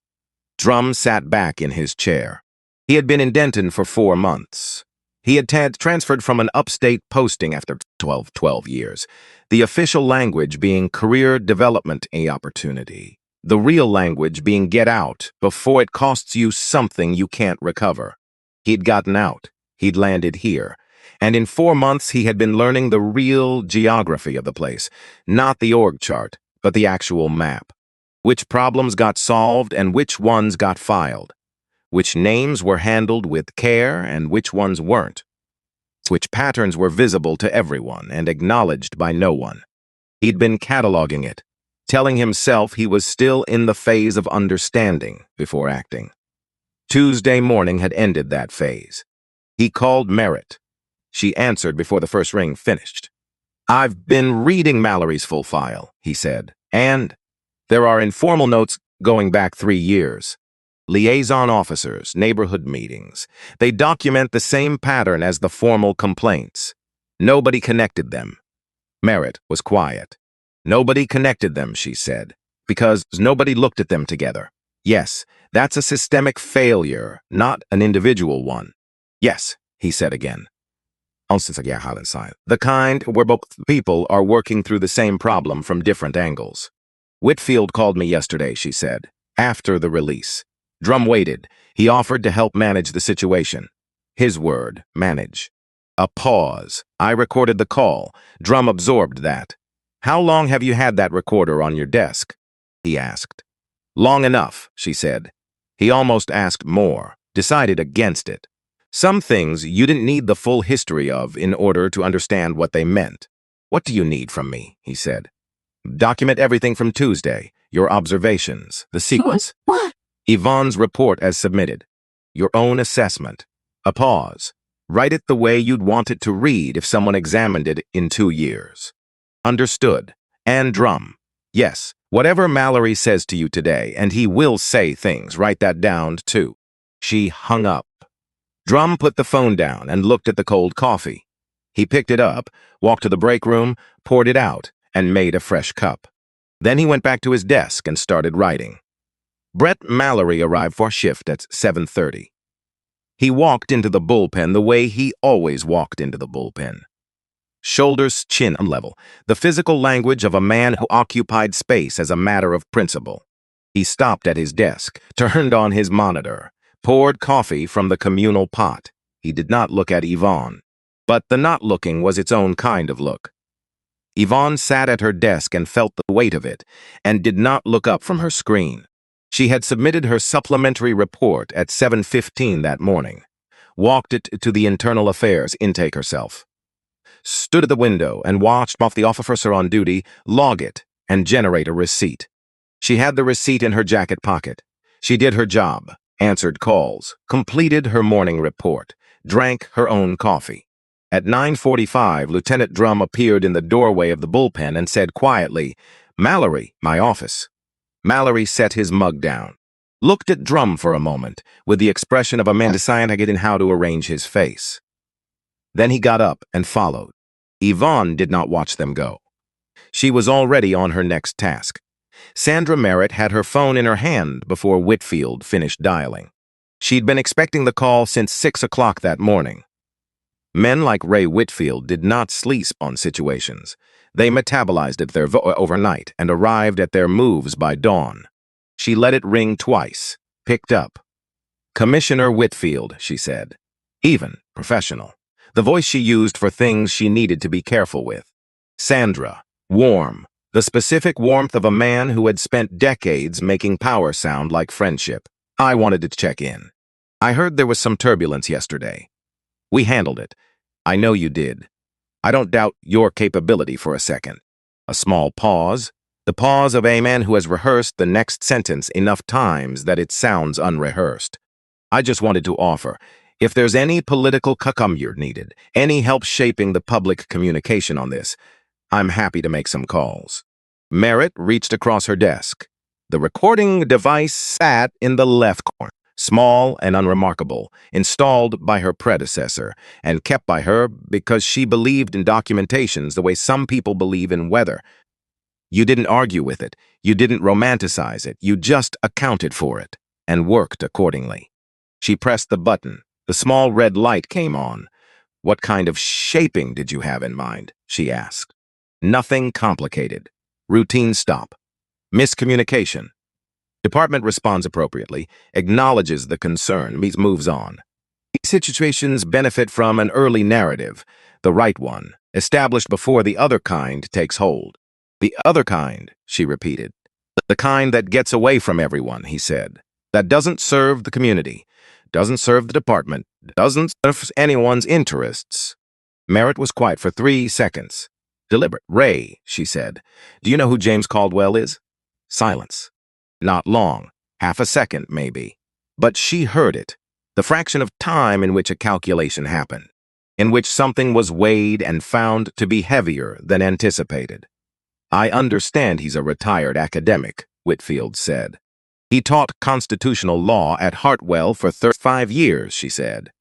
Drum sat back in his chair. He had been in Denton for 4 months. He had transferred from an upstate posting after 12 years, the official language being career development opportunity, the real language being get out before it costs you something you can't recover. He'd gotten out. He'd landed here. And in 4 months, he had been learning the real geography of the place, not the org chart, but the actual map. Which problems got solved and which ones got filed. Which names were handled with care and which ones weren't. Which patterns were visible to everyone and acknowledged by no one. He'd been cataloging it, telling himself he was still in the phase of understanding before acting. Tuesday morning had ended that phase. He called Merritt. She answered before the first ring finished. "I've been reading Mallory's full file," he said, "and there are informal notes going back 3 years. Liaison officers, neighborhood meetings. They document the same pattern as the formal complaints. Nobody connected them." Merritt was quiet. "Nobody connected them," she said, "because nobody looked at them together. Yes, that's a systemic failure, not an individual one." "Yes," he said again. "The kind where both people are working through the same problem from different angles." "Whitfield called me yesterday," she said. After the release, Drum waited. He offered to help manage the situation. His word, manage. A pause. I recorded the call. Drum absorbed that. How long have you had that recorder on your desk? He asked. Long enough, she said. He almost asked more, decided against it. Some things you didn't need the full history of in order to understand what they meant. What do you need from me? He said. Document everything from Tuesday, your observations, the sequence. What? Yvonne's report as submitted. Your own assessment. A pause. Write it the way you'd want it to read if someone examined it in 2 years. Understood. And Drum. Yes, whatever Mallory says to you today, and he will say things, write that down too. She hung up. Drum put the phone down and looked at the cold coffee. He picked it up, walked to the break room, poured it out, and made a fresh cup. Then he went back to his desk and started writing. Brett Mallory arrived for shift at 7:30. He walked into the bullpen the way he always walked into the bullpen. Shoulders chin level, the physical language of a man who occupied space as a matter of principle. He stopped at his desk, turned on his monitor, poured coffee from the communal pot. He did not look at Yvonne, but the not looking was its own kind of look. Yvonne sat at her desk and felt the weight of it, and did not look up from her screen. She had submitted her supplementary report at 7:15 that morning, walked it to the Internal Affairs intake herself, stood at the window and watched off the officer on duty log it and generate a receipt. She had the receipt in her jacket pocket. She did her job, answered calls, completed her morning report, drank her own coffee. At 9:45, Lieutenant Drum appeared in the doorway of the bullpen and said quietly, "Mallory, my office." Mallory set his mug down, looked at Drum for a moment with the expression of a man deciding how to arrange his face. Then he got up and followed. Yvonne did not watch them go. She was already on her next task. Sandra Merritt had her phone in her hand before Whitfield finished dialing. She'd been expecting the call since 6 o'clock that morning. Men like Ray Whitfield did not sleep on situations. They metabolized it overnight and arrived at their moves by dawn. She let it ring twice, picked up. "Commissioner Whitfield," she said. Even, professional. The voice she used for things she needed to be careful with. Sandra, warm, the specific warmth of a man who had spent decades making power sound like friendship. "I wanted to check in. I heard there was some turbulence yesterday. We handled it. I know you did. I don't doubt your capability for a second." A small pause, the pause of a man who has rehearsed the next sentence enough times that it sounds unrehearsed. "I just wanted to offer, if there's any political cucumber needed, any help shaping the public communication on this, I'm happy to make some calls." Merritt reached across her desk. The recording device sat in the left corner, small and unremarkable, installed by her predecessor, and kept by her because she believed in documentations the way some people believe in weather. You didn't argue with it, you didn't romanticize it, you just accounted for it, and worked accordingly. She pressed the button. The small red light came on. "What kind of shaping did you have in mind?" she asked. "Nothing complicated. Routine stop. Miscommunication. Department responds appropriately, acknowledges the concern, moves on. These situations benefit from an early narrative, the right one, established before the other kind takes hold." "The other kind," she repeated. "The kind that gets away from everyone," he said. "That doesn't serve the community, doesn't serve the department, doesn't serve anyone's interests." Merritt was quiet for 3 seconds. Deliberate. "Ray," she said, "do you know who James Caldwell is?" Silence. Not long, half a second maybe. But she heard it, the fraction of time in which a calculation happened, in which something was weighed and found to be heavier than anticipated. "I understand he's a retired academic," Whitfield said. "He taught constitutional law at Hartwell for 35 years, she said.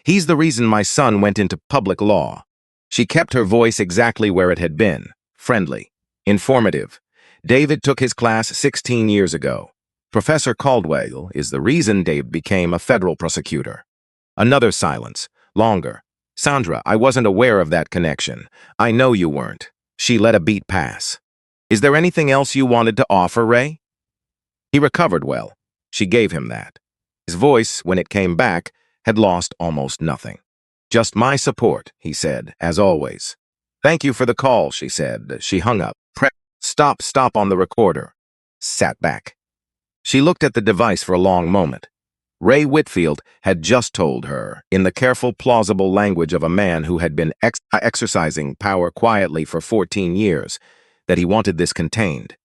"He's the reason my son went into public law." She kept her voice exactly where it had been, friendly, informative. "David took his class 16 years ago. Professor Caldwell is the reason Dave became a federal prosecutor." Another silence, longer. "Sandra, I wasn't aware of that connection. I know you weren't." She let a beat pass. "Is there anything else you wanted to offer, Ray?" He recovered well. She gave him that. His voice, when it came back, had lost almost nothing. "Just my support," he said, as always. "Thank you for the call," she said. She hung up. Stop on the recorder." Sat back. She looked at the device for a long moment. Ray Whitfield had just told her, in the careful, plausible language of a man who had been exercising power quietly for 14 years, that he wanted this contained,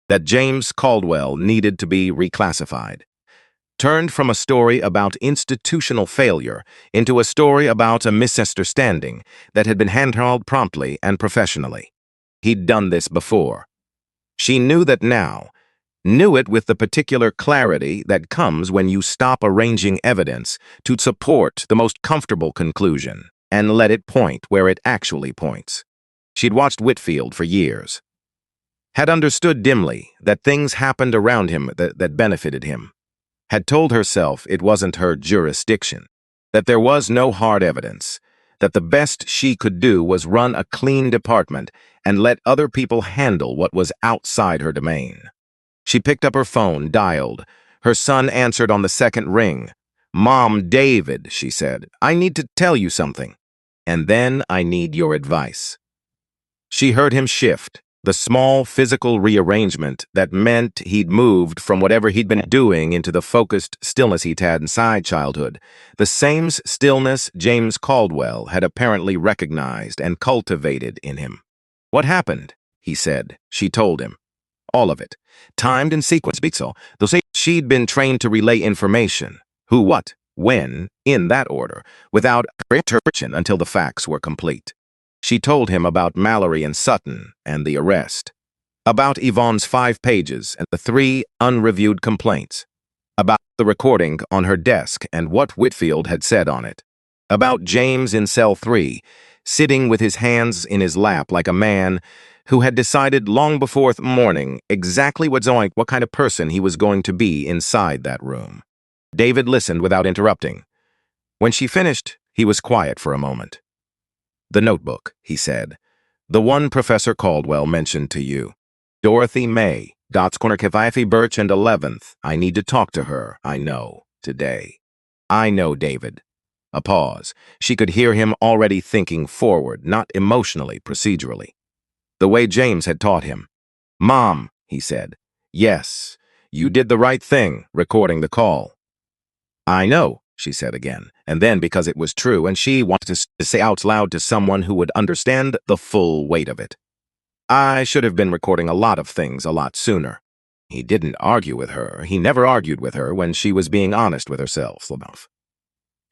that James Caldwell needed to be reclassified. Turned from a story about institutional failure into a story about a misunderstanding that had been handled promptly and professionally. He'd done this before. She knew that now, knew it with the particular clarity that comes when you stop arranging evidence to support the most comfortable conclusion and let it point where it actually points. She'd watched Whitfield for years, had understood dimly that things happened around him that benefited him, had told herself it wasn't her jurisdiction, that there was no hard evidence, that the best she could do was run a clean department and let other people handle what was outside her domain. She picked up her phone, dialed. Her son answered on the second ring. "Mom, David," she said, "I need to tell you something. And then I need your advice." She heard him shift, the small physical rearrangement that meant he'd moved from whatever he'd been doing into the focused stillness he'd had inside childhood, the same stillness James Caldwell had apparently recognized and cultivated in him. "What happened?" he said. She told him. All of it, timed in sequence, so she'd been trained to relay information, who, what, when, in that order, without interpretation until the facts were complete. She told him about Mallory and Sutton and the arrest, about Yvonne's 5 pages and the 3 unreviewed complaints, about the recording on her desk and what Whitfield had said on it, about James in cell 3, sitting with his hands in his lap like a man who had decided long before morning exactly what kind of person he was going to be inside that room. David listened without interrupting. When she finished, he was quiet for a moment. "The notebook," he said. "The one Professor Caldwell mentioned to you. Dorothy May, Dot's Corner, Kefaifi Birch and 11th. I need to talk to her, I know, today." "I know, David." A pause. She could hear him already thinking forward, not emotionally, procedurally. The way James had taught him. "Mom," he said. "Yes, you did the right thing, recording the call." "I know," she said again, and then because it was true and she wanted to say out loud to someone who would understand the full weight of it. "I should have been recording a lot of things a lot sooner." He didn't argue with her. He never argued with her when she was being honest with herself.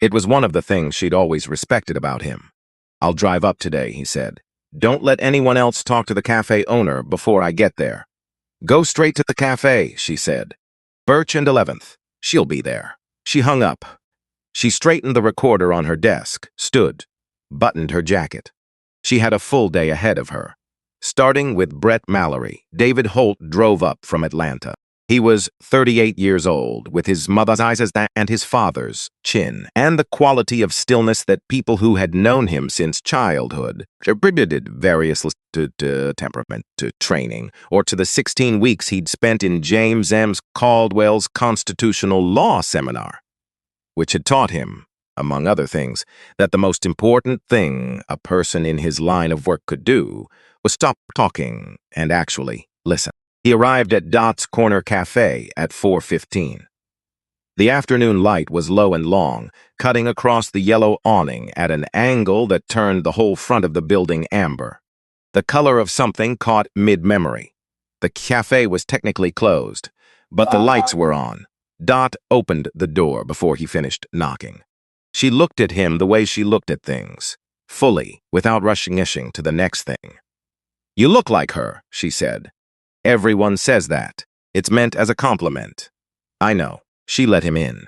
It was one of the things she'd always respected about him. "I'll drive up today," he said. "Don't let anyone else talk to the cafe owner before I get there." "Go straight to the cafe," she said. "Birch and 11th. She'll be there." She hung up. She straightened the recorder on her desk, stood, buttoned her jacket. She had a full day ahead of her. Starting with Brett Mallory, David Holt drove up from Atlanta. He was 38 years old, with his mother's eyes and his father's chin, and the quality of stillness that people who had known him since childhood attributed variously to temperament, to training, or to the 16 weeks he'd spent in James M. Caldwell's constitutional law seminar, which had taught him, among other things, that the most important thing a person in his line of work could do was stop talking and actually listen. He arrived at Dot's Corner Cafe at 4:15. The afternoon light was low and long, cutting across the yellow awning at an angle that turned the whole front of the building amber, the color of something caught mid-memory. The cafe was technically closed, but the lights were on. Dot opened the door before he finished knocking. She looked at him the way she looked at things, fully, without rushing to the next thing. "You look like her," she said. "Everyone says that. It's meant as a compliment." "I know." She let him in.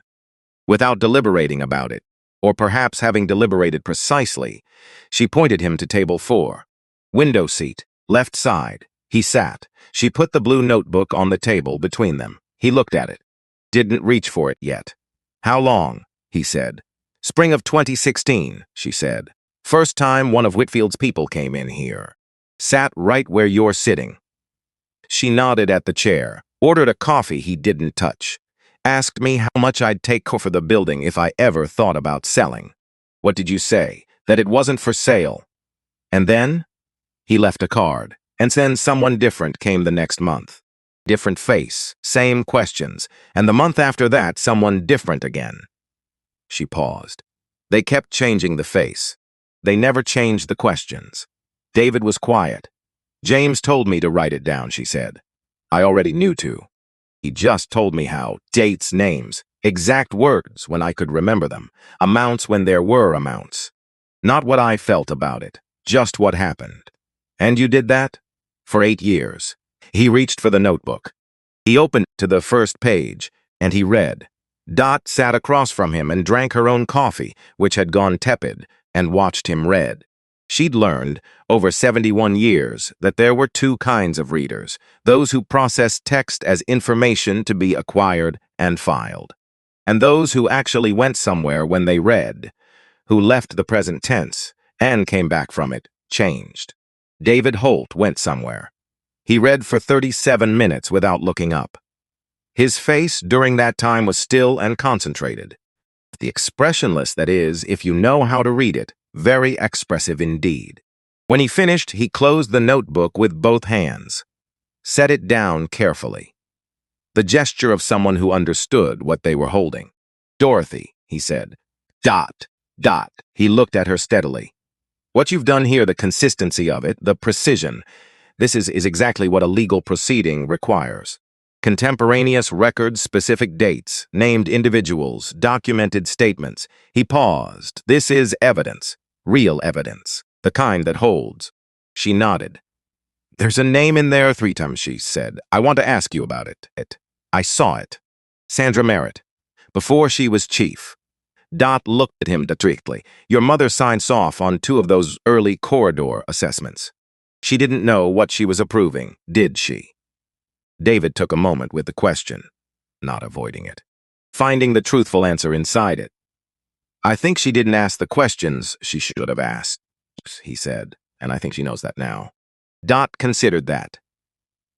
Without deliberating about it, or perhaps having deliberated precisely, she pointed him to table 4. Window seat, left side. He sat. She put the blue notebook on the table between them. He looked at it. Didn't reach for it yet. "How long?" he said. "Spring of 2016, she said. "First time one of Whitfield's people came in here. Sat right where you're sitting." She nodded at the chair. Ordered a coffee he didn't touch. Asked me how much I'd take for the building if I ever thought about selling. What did you say? That it wasn't for sale. And then? He left a card. And then someone different came the next month. Different face, same questions, and the month after that, someone different again. She paused. They kept changing the face. They never changed the questions. David was quiet. James told me to write it down, she said. I already knew to. He just told me how, dates, names, exact words when I could remember them, amounts when there were amounts. Not what I felt about it, just what happened. And you did that? For 8 years. He reached for the notebook. He opened to the first page, and he read. Dot sat across from him and drank her own coffee, which had gone tepid, and watched him read. She'd learned, over 71 years, that there were 2 kinds of readers, those who processed text as information to be acquired and filed, and those who actually went somewhere when they read, who left the present tense and came back from it, changed. David Holt went somewhere. He read for 37 minutes without looking up. His face during that time was still and concentrated. The expressionless, that is, if you know how to read it, very expressive indeed. When he finished, he closed the notebook with both hands. Set it down carefully. The gesture of someone who understood what they were holding. Dorothy, he said. Dot. He looked at her steadily. What you've done here, the consistency of it, the precision, this is exactly what a legal proceeding requires. Contemporaneous records, specific dates, named individuals, documented statements. He paused. This is evidence, real evidence, the kind that holds. She nodded. There's a name in there 3 times, she said. I want to ask you about it. I saw it. Sandra Merritt. Before she was chief. Dot looked at him directly. Your mother signs off on 2 of those early corridor assessments. She didn't know what she was approving, did she? David took a moment with the question, not avoiding it, finding the truthful answer inside it. I think she didn't ask the questions she should have asked, he said, and I think she knows that now. Dot considered that.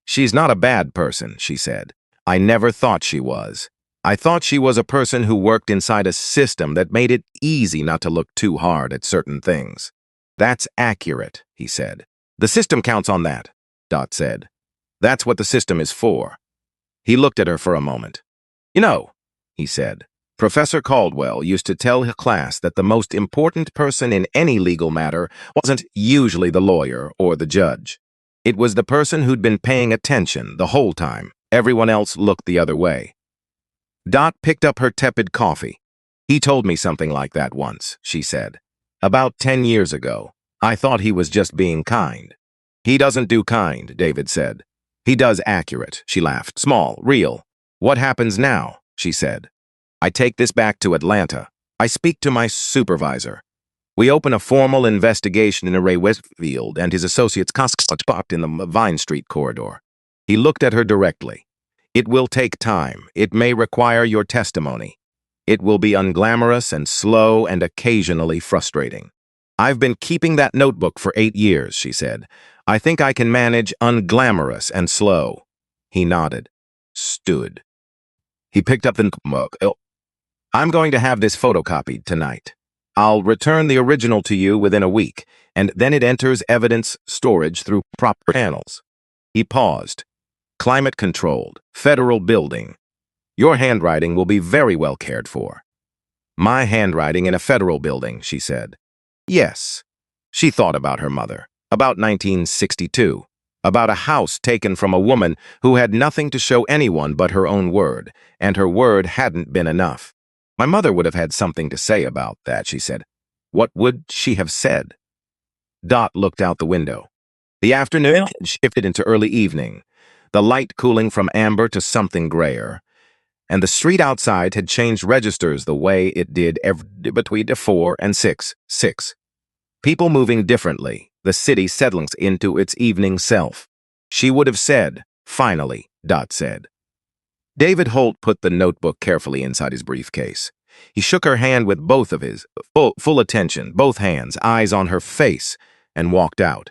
She's not a bad person, she said. I never thought she was. I thought she was a person who worked inside a system that made it easy not to look too hard at certain things. That's accurate, he said. The system counts on that, Dot said. That's what the system is for. He looked at her for a moment. You know, he said, Professor Caldwell used to tell her class that the most important person in any legal matter wasn't usually the lawyer or the judge. It was the person who'd been paying attention the whole time. Everyone else looked the other way. Dot picked up her tepid coffee. He told me something like that once, she said. About 10 years ago. I thought he was just being kind. He doesn't do kind, David said. He does accurate, she laughed. Small, real. What happens now, she said. I take this back to Atlanta. I speak to my supervisor. We open a formal investigation in Ray Westfield and his associates parked in the Vine Street corridor. He looked at her directly. It will take time. It may require your testimony. It will be unglamorous and slow and occasionally frustrating. I've been keeping that notebook for 8 years, she said. I think I can manage unglamorous and slow. He nodded. Stood. He picked up the notebook. I'm going to have this photocopied tonight. I'll return the original to you within a week, and then it enters evidence storage through proper channels. He paused. Climate-controlled, federal building. Your handwriting will be very well cared for. My handwriting in a federal building, she said. Yes. She thought about her mother, about 1962, about a house taken from a woman who had nothing to show anyone but her own word, and her word hadn't been enough. My mother would have had something to say about that, she said. What would she have said? Dot looked out the window. The afternoon shifted into early evening, the light cooling from amber to something grayer, and the street outside had changed registers the way it did between 4 and 6. People moving differently, the city settling into its evening self. She would have said, finally, Dot said. David Holt put the notebook carefully inside his briefcase. He shook her hand with both of his, full attention, both hands, eyes on her face, and walked out.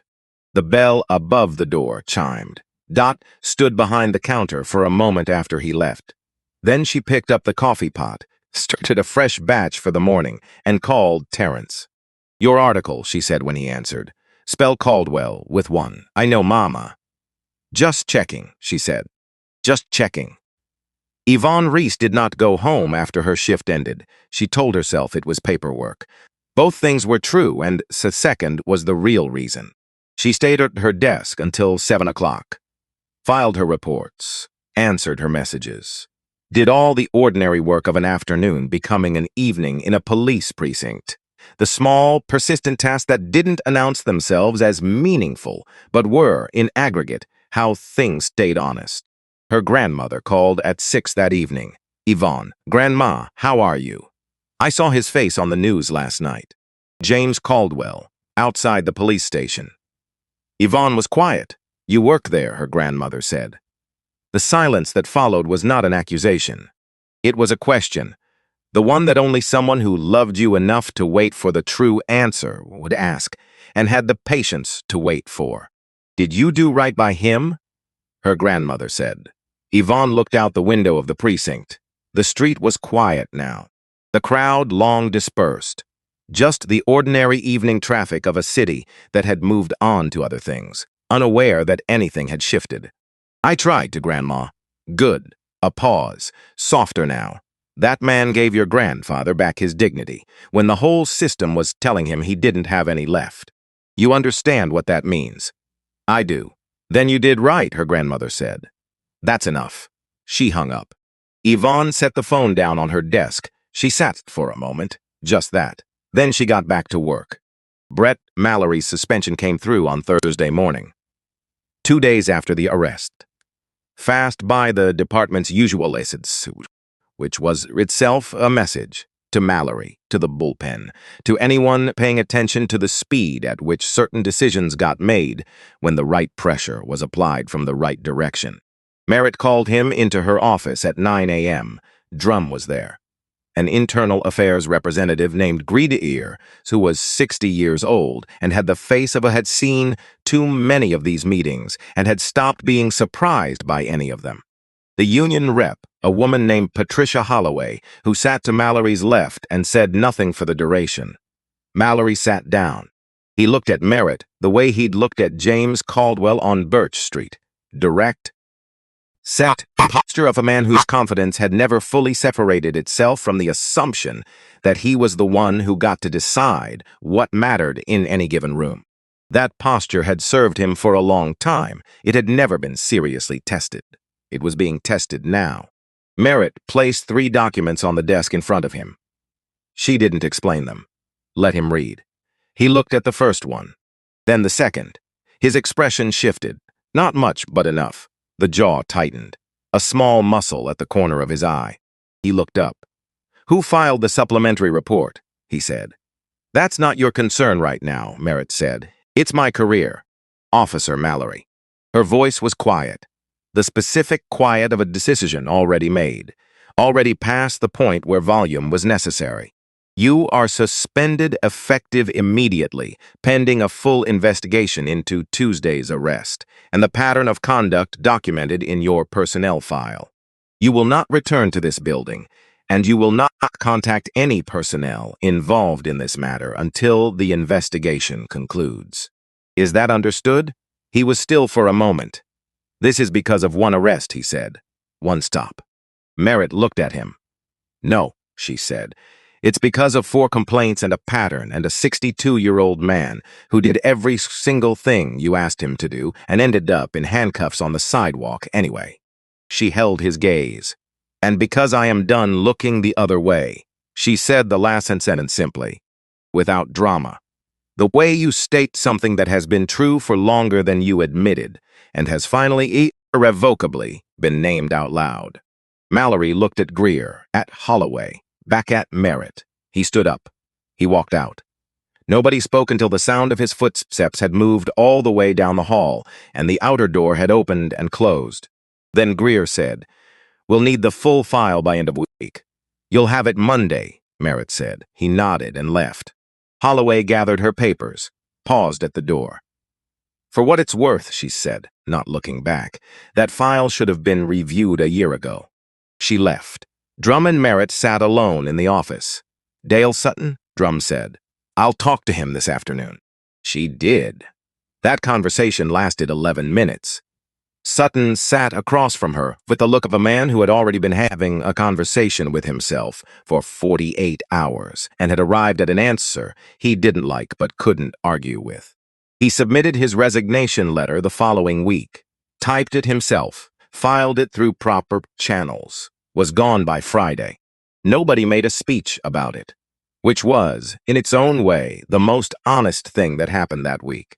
The bell above the door chimed. Dot stood behind the counter for a moment after he left. Then she picked up the coffee pot, stirred a fresh batch for the morning, and called Terrence. "Your article," she said when he answered. "Spell Caldwell with one. I know Mama." "Just checking," she said. "Just checking." Yvonne Reese did not go home after her shift ended. She told herself it was paperwork. Both things were true, and the second was the real reason. She stayed at her desk until 7 o'clock, filed her reports, answered her messages, did all the ordinary work of an afternoon becoming an evening in a police precinct. The small, persistent tasks that didn't announce themselves as meaningful, but were, in aggregate, how things stayed honest. Her grandmother called at 6 that evening. "Yvonne, Grandma, how are you? I saw his face on the news last night. James Caldwell, outside the police station." Yvonne was quiet. "You work there," her grandmother said. The silence that followed was not an accusation. It was a question, the one that only someone who loved you enough to wait for the true answer would ask, and had the patience to wait for. "Did you do right by him?" her grandmother said. Yvonne looked out the window of the precinct. The street was quiet now. The crowd long dispersed. Just the ordinary evening traffic of a city that had moved on to other things, unaware that anything had shifted. "I tried to, Grandma." "Good." A pause. "Softer now. That man gave your grandfather back his dignity, when the whole system was telling him he didn't have any left. You understand what that means?" "I do." "Then you did right," her grandmother said. "That's enough." She hung up. Yvonne set the phone down on her desk. She sat for a moment, just that. Then she got back to work. Brett Mallory's suspension came through on Thursday morning, 2 days after the arrest. Fast by the department's usual license, which was itself a message to Mallory, to the bullpen, to anyone paying attention to the speed at which certain decisions got made when the right pressure was applied from the right direction. Merritt called him into her office at 9 a.m. Drum was there. An internal affairs representative named Greedier, who was 60 years old and had the face of a had seen too many of these meetings and had stopped being surprised by any of them. The union rep, a woman named Patricia Holloway, who sat to Mallory's left and said nothing for the duration. Mallory sat down. He looked at Merritt the way he'd looked at James Caldwell on Birch Street. Direct, sat, the posture of a man whose confidence had never fully separated itself from the assumption that he was the one who got to decide what mattered in any given room. That posture had served him for a long time. It had never been seriously tested. It was being tested now. Merritt placed 3 documents on the desk in front of him. She didn't explain them. Let him read. He looked at the first one, then the second. His expression shifted. Not much, but enough. The jaw tightened. A small muscle at the corner of his eye. He looked up. "Who filed the supplementary report?" he said. "That's not your concern right now," Merritt said. "It's my career." "Officer Mallory." Her voice was quiet. The specific quiet of a decision already made. Already past the point where volume was necessary. "You are suspended effective immediately, pending a full investigation into Tuesday's arrest, and the pattern of conduct documented in your personnel file. You will not return to this building, and you will not contact any personnel involved in this matter until the investigation concludes. Is that understood?" He was still for a moment. "This is because of one arrest," he said. "One stop." Merritt looked at him. "No," she said. "It's because of 4 complaints and a pattern and a 62-year-old man who did every single thing you asked him to do and ended up in handcuffs on the sidewalk anyway." She held his gaze. "And because I am done looking the other way," she said the last sentence simply, without drama. "The way you state something that has been true for longer than you admitted and has finally irrevocably been named out loud." Mallory looked at Greer, at Holloway, back at Merritt. He stood up. He walked out. Nobody spoke until the sound of his footsteps had moved all the way down the hall, and the outer door had opened and closed. Then Greer said, "We'll need the full file by end of week." "You'll have it Monday," Merritt said. He nodded and left. Holloway gathered her papers, paused at the door. For what it's worth, she said, not looking back, that file should have been reviewed a year ago. She left. Drum and Merritt sat alone in the office. Dale Sutton, Drum said, I'll talk to him this afternoon. She did. That conversation lasted 11 minutes. Sutton sat across from her with the look of a man who had already been having a conversation with himself for 48 hours and had arrived at an answer he didn't like but couldn't argue with. He submitted his resignation letter the following week, typed it himself, filed it through proper channels, was gone by Friday. Nobody made a speech about it, which was, in its own way, the most honest thing that happened that week.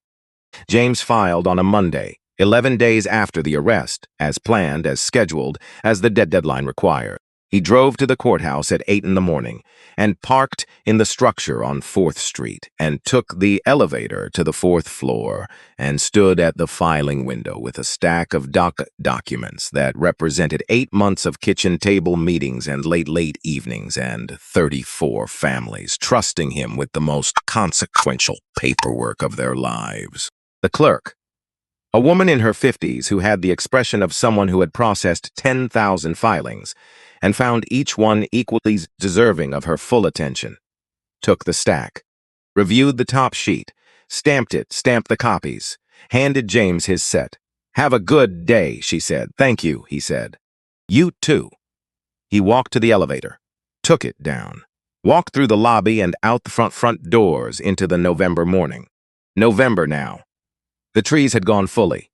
James filed on a Monday, 11 days after the arrest, as planned, as scheduled, as the deadline required. He drove to the courthouse at 8 in the morning and parked in the structure on 4th Street and took the elevator to the 4th floor and stood at the filing window with a stack of documents that represented 8 months of kitchen table meetings and late evenings and 34 families trusting him with the most consequential paperwork of their lives. The clerk, a woman in her 50s who had the expression of someone who had processed 10,000 filings and found each one equally deserving of her full attention, took the stack, reviewed the top sheet, stamped the copies, handed James his set. Have a good day, she said. Thank you, he said. You too. He walked to the elevator, took it down, walked through the lobby and out the front doors into the November morning. November now. The trees had gone fully.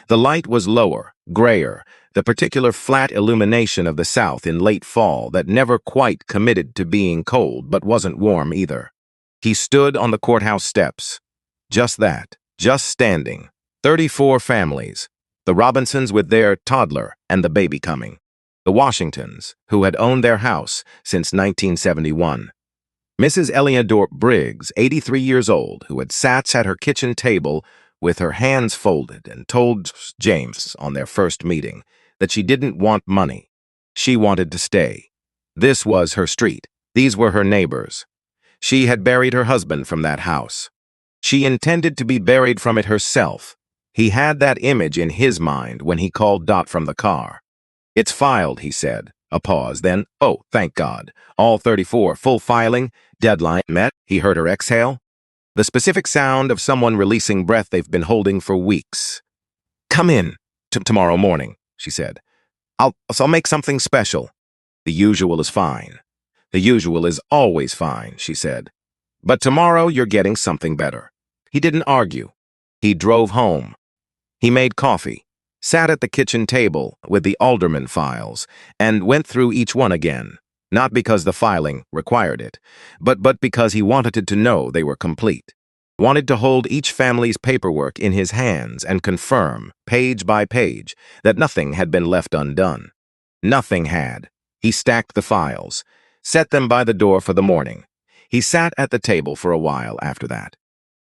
The light was lower, grayer, the particular flat illumination of the south in late fall that never quite committed to being cold but wasn't warm either. He stood on the courthouse steps. Just that, just standing. 34 families. The Robinsons with their toddler and the baby coming. The Washingtons, who had owned their house since 1971. Mrs. Eleanor Briggs, 83 years old, who had sat at her kitchen table with her hands folded and told James on their first meeting that she didn't want money. She wanted to stay. This was her street. These were her neighbors. She had buried her husband from that house. She intended to be buried from it herself. He had that image in his mind when he called Dot from the car. It's filed, he said. A pause, then, oh, thank God. All 34, full filing, deadline met, he heard her exhale. The specific sound of someone releasing breath they've been holding for weeks. Come in tomorrow morning, she said. I'll make something special. The usual is fine. The usual is always fine, she said. But tomorrow you're getting something better. He didn't argue. He drove home. He made coffee, sat at the kitchen table with the alderman files, and went through each one again. Not because the filing required it, but because he wanted to know they were complete. Wanted to hold each family's paperwork in his hands and confirm, page by page, that nothing had been left undone. Nothing had. He stacked the files, set them by the door for the morning. He sat at the table for a while after that.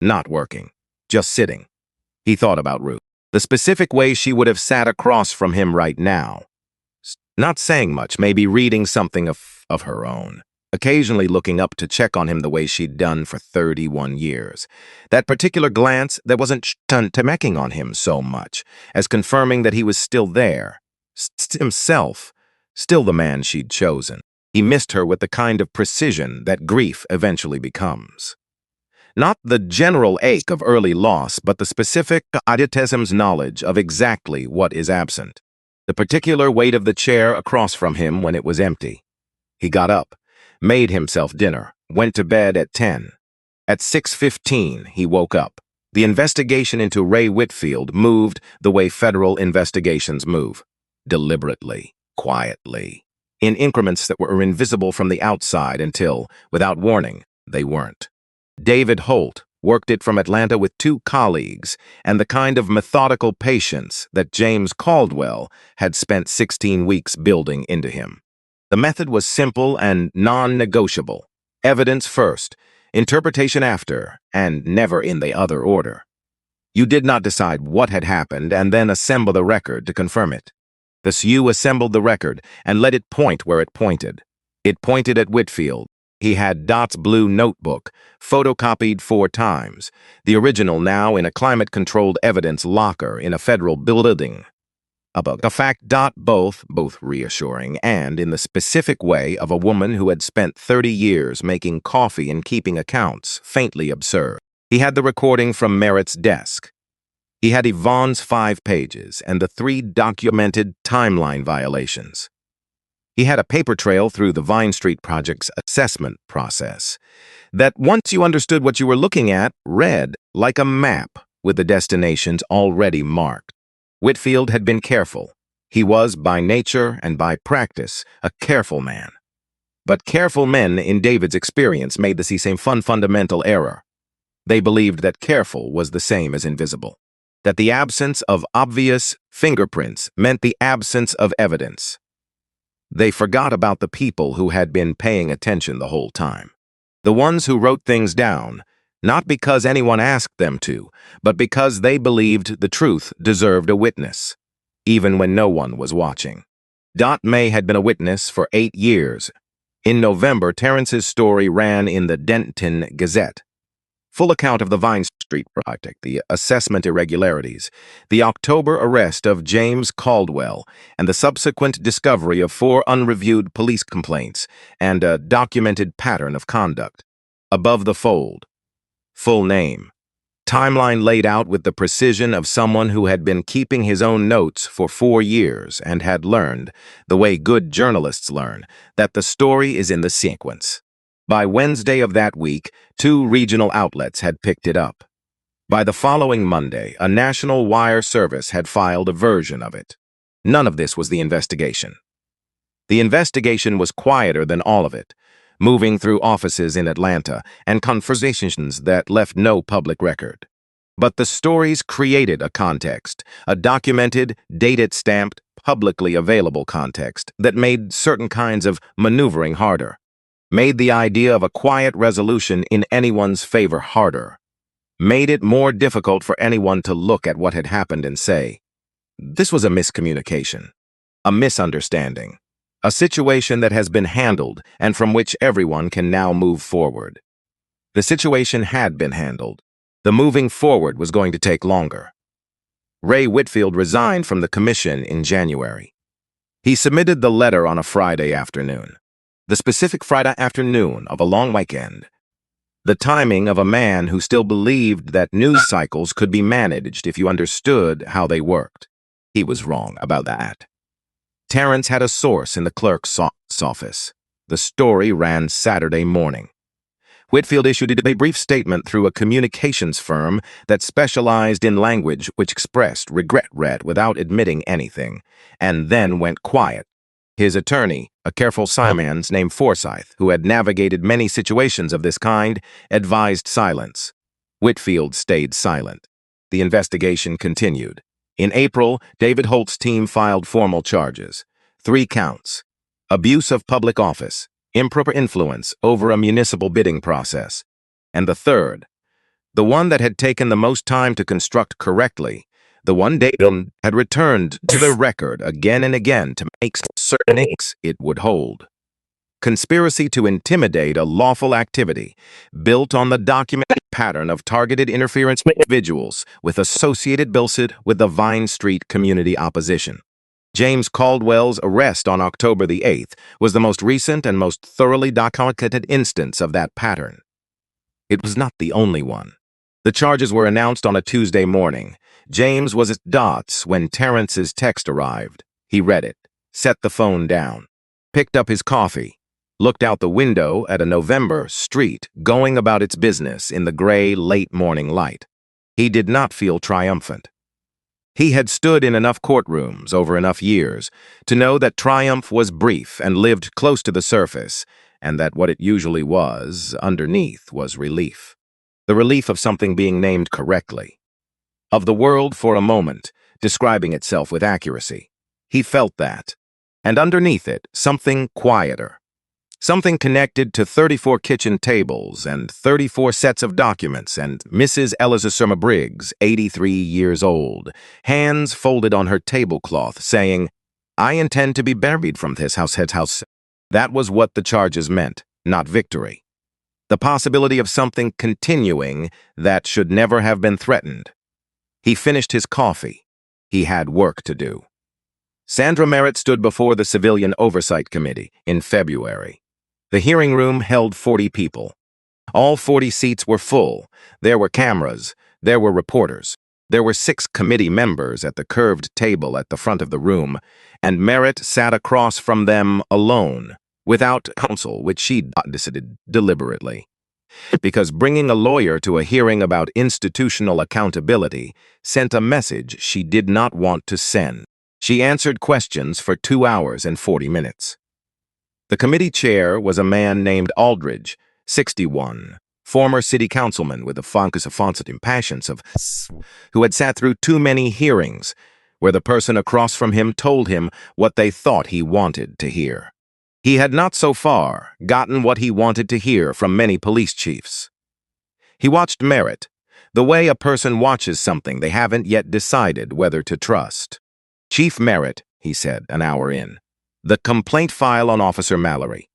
Not working, just sitting. He thought about Ruth. The specific way she would have sat across from him right now. Not saying much, maybe reading something of her own, occasionally looking up to check on him the way she'd done for 31 years. That particular glance that wasn't checking on him so much as confirming that he was still there, himself, still the man she'd chosen. He missed her with the kind of precision that grief eventually becomes. Not the general ache of early loss, but the specific idiotism's knowledge of exactly what is absent. The particular weight of the chair across from him when it was empty. He got up, made himself dinner, went to bed at 10. At 6:15, he woke up. The investigation into Ray Whitfield moved the way federal investigations move. Deliberately, quietly, in increments that were invisible from the outside until, without warning, they weren't. David Holt worked it from Atlanta with 2 colleagues and the kind of methodical patience that James Caldwell had spent 16 weeks building into him. The method was simple and non-negotiable. Evidence first, interpretation after, and never in the other order. You did not decide what had happened and then assemble the record to confirm it. Thus you assembled the record and let it point where it pointed. It pointed at Whitfield. He had Dot's blue notebook, photocopied 4 times, the original now in a climate-controlled evidence locker in a federal building. A fact Dot both reassuring and in the specific way of a woman who had spent 30 years making coffee and keeping accounts, faintly absurd. He had the recording from Merritt's desk. He had Yvonne's 5 pages and the 3 documented timeline violations. He had a paper trail through the Vine Street Project's assessment process that, once you understood what you were looking at, read like a map with the destinations already marked. Whitfield had been careful. He was, by nature and by practice, a careful man. But careful men, in David's experience, made the same fundamental error. They believed that careful was the same as invisible, that the absence of obvious fingerprints meant the absence of evidence. They forgot about the people who had been paying attention the whole time. The ones who wrote things down, not because anyone asked them to, but because they believed the truth deserved a witness, even when no one was watching. Dot May had been a witness for 8 years. In November, Terrence's story ran in the Denton Gazette. Full account of the Vine Street Project, the assessment irregularities, the October arrest of James Caldwell, and the subsequent discovery of 4 unreviewed police complaints and a documented pattern of conduct. Above the fold. Full name. Timeline laid out with the precision of someone who had been keeping his own notes for 4 years and had learned, the way good journalists learn, that the story is in the sequence. By Wednesday of that week, 2 regional outlets had picked it up. By the following Monday, a national wire service had filed a version of it. None of this was the investigation. The investigation was quieter than all of it, moving through offices in Atlanta and conversations that left no public record. But the stories created a context, a documented, date-stamped, publicly available context that made certain kinds of maneuvering harder, made the idea of a quiet resolution in anyone's favor harder, made it more difficult for anyone to look at what had happened and say, "This was a miscommunication, a misunderstanding, a situation that has been handled and from which everyone can now move forward." The situation had been handled. The moving forward was going to take longer. Ray Whitfield resigned from the commission in January. He submitted the letter on a Friday afternoon, the specific Friday afternoon of a long weekend. The timing of a man who still believed that news cycles could be managed if you understood how they worked. He was wrong about that. Terrence had a source in the clerk's office. The story ran Saturday morning. Whitfield issued a brief statement through a communications firm that specialized in language which expressed regret read without admitting anything, and then went quiet. His attorney, a careful Simons named Forsyth, who had navigated many situations of this kind, advised silence. Whitfield stayed silent. The investigation continued. In April, David Holt's team filed formal charges. 3 counts. Abuse of public office, improper influence over a municipal bidding process. And the third, the one that had taken the most time to construct correctly, the one David had returned to the record again and again to make certain it would hold. Conspiracy to intimidate a lawful activity built on the documented pattern of targeted interference with individuals with associated bilsit with the Vine Street community opposition. James Caldwell's arrest on October the 8th was the most recent and most thoroughly documented instance of that pattern. It was not the only one. The charges were announced on a Tuesday morning. James was at Dot's when Terrence's text arrived. He read it, set the phone down, picked up his coffee, looked out the window at a November street going about its business in the gray, late morning light. He did not feel triumphant. He had stood in enough courtrooms over enough years to know that triumph was brief and lived close to the surface, and that what it usually was, underneath, was relief. The relief of something being named correctly. Of the world for a moment, describing itself with accuracy. He felt that. And underneath it, something quieter. Something connected to 34 kitchen tables and 34 sets of documents and Mrs. Elizabeth Briggs, 83 years old, hands folded on her tablecloth, saying, "I intend to be buried from this house." That was what the charges meant. not victory. The possibility of something continuing that should never have been threatened. He finished his coffee. He had work to do. Sandra Merritt stood before the Civilian Oversight Committee in February. The hearing room held 40 people. All 40 seats were full. There were cameras. There were reporters. There were 6 committee members at the curved table at the front of the room, and Merritt sat across from them alone, without counsel, which she decided deliberately. Because bringing a lawyer to a hearing about institutional accountability sent a message she did not want to send. She answered questions for 2 hours and 40 minutes. The committee chair was a man named Aldridge, 61, former city councilman with the focus of impatience of who had sat through too many hearings where the person across from him told him what they thought he wanted to hear. He had not so far gotten what he wanted to hear from many police chiefs. He watched Merritt, the way a person watches something they haven't yet decided whether to trust. "Chief Merritt," he said an hour in, "the complaint file on Officer Mallory.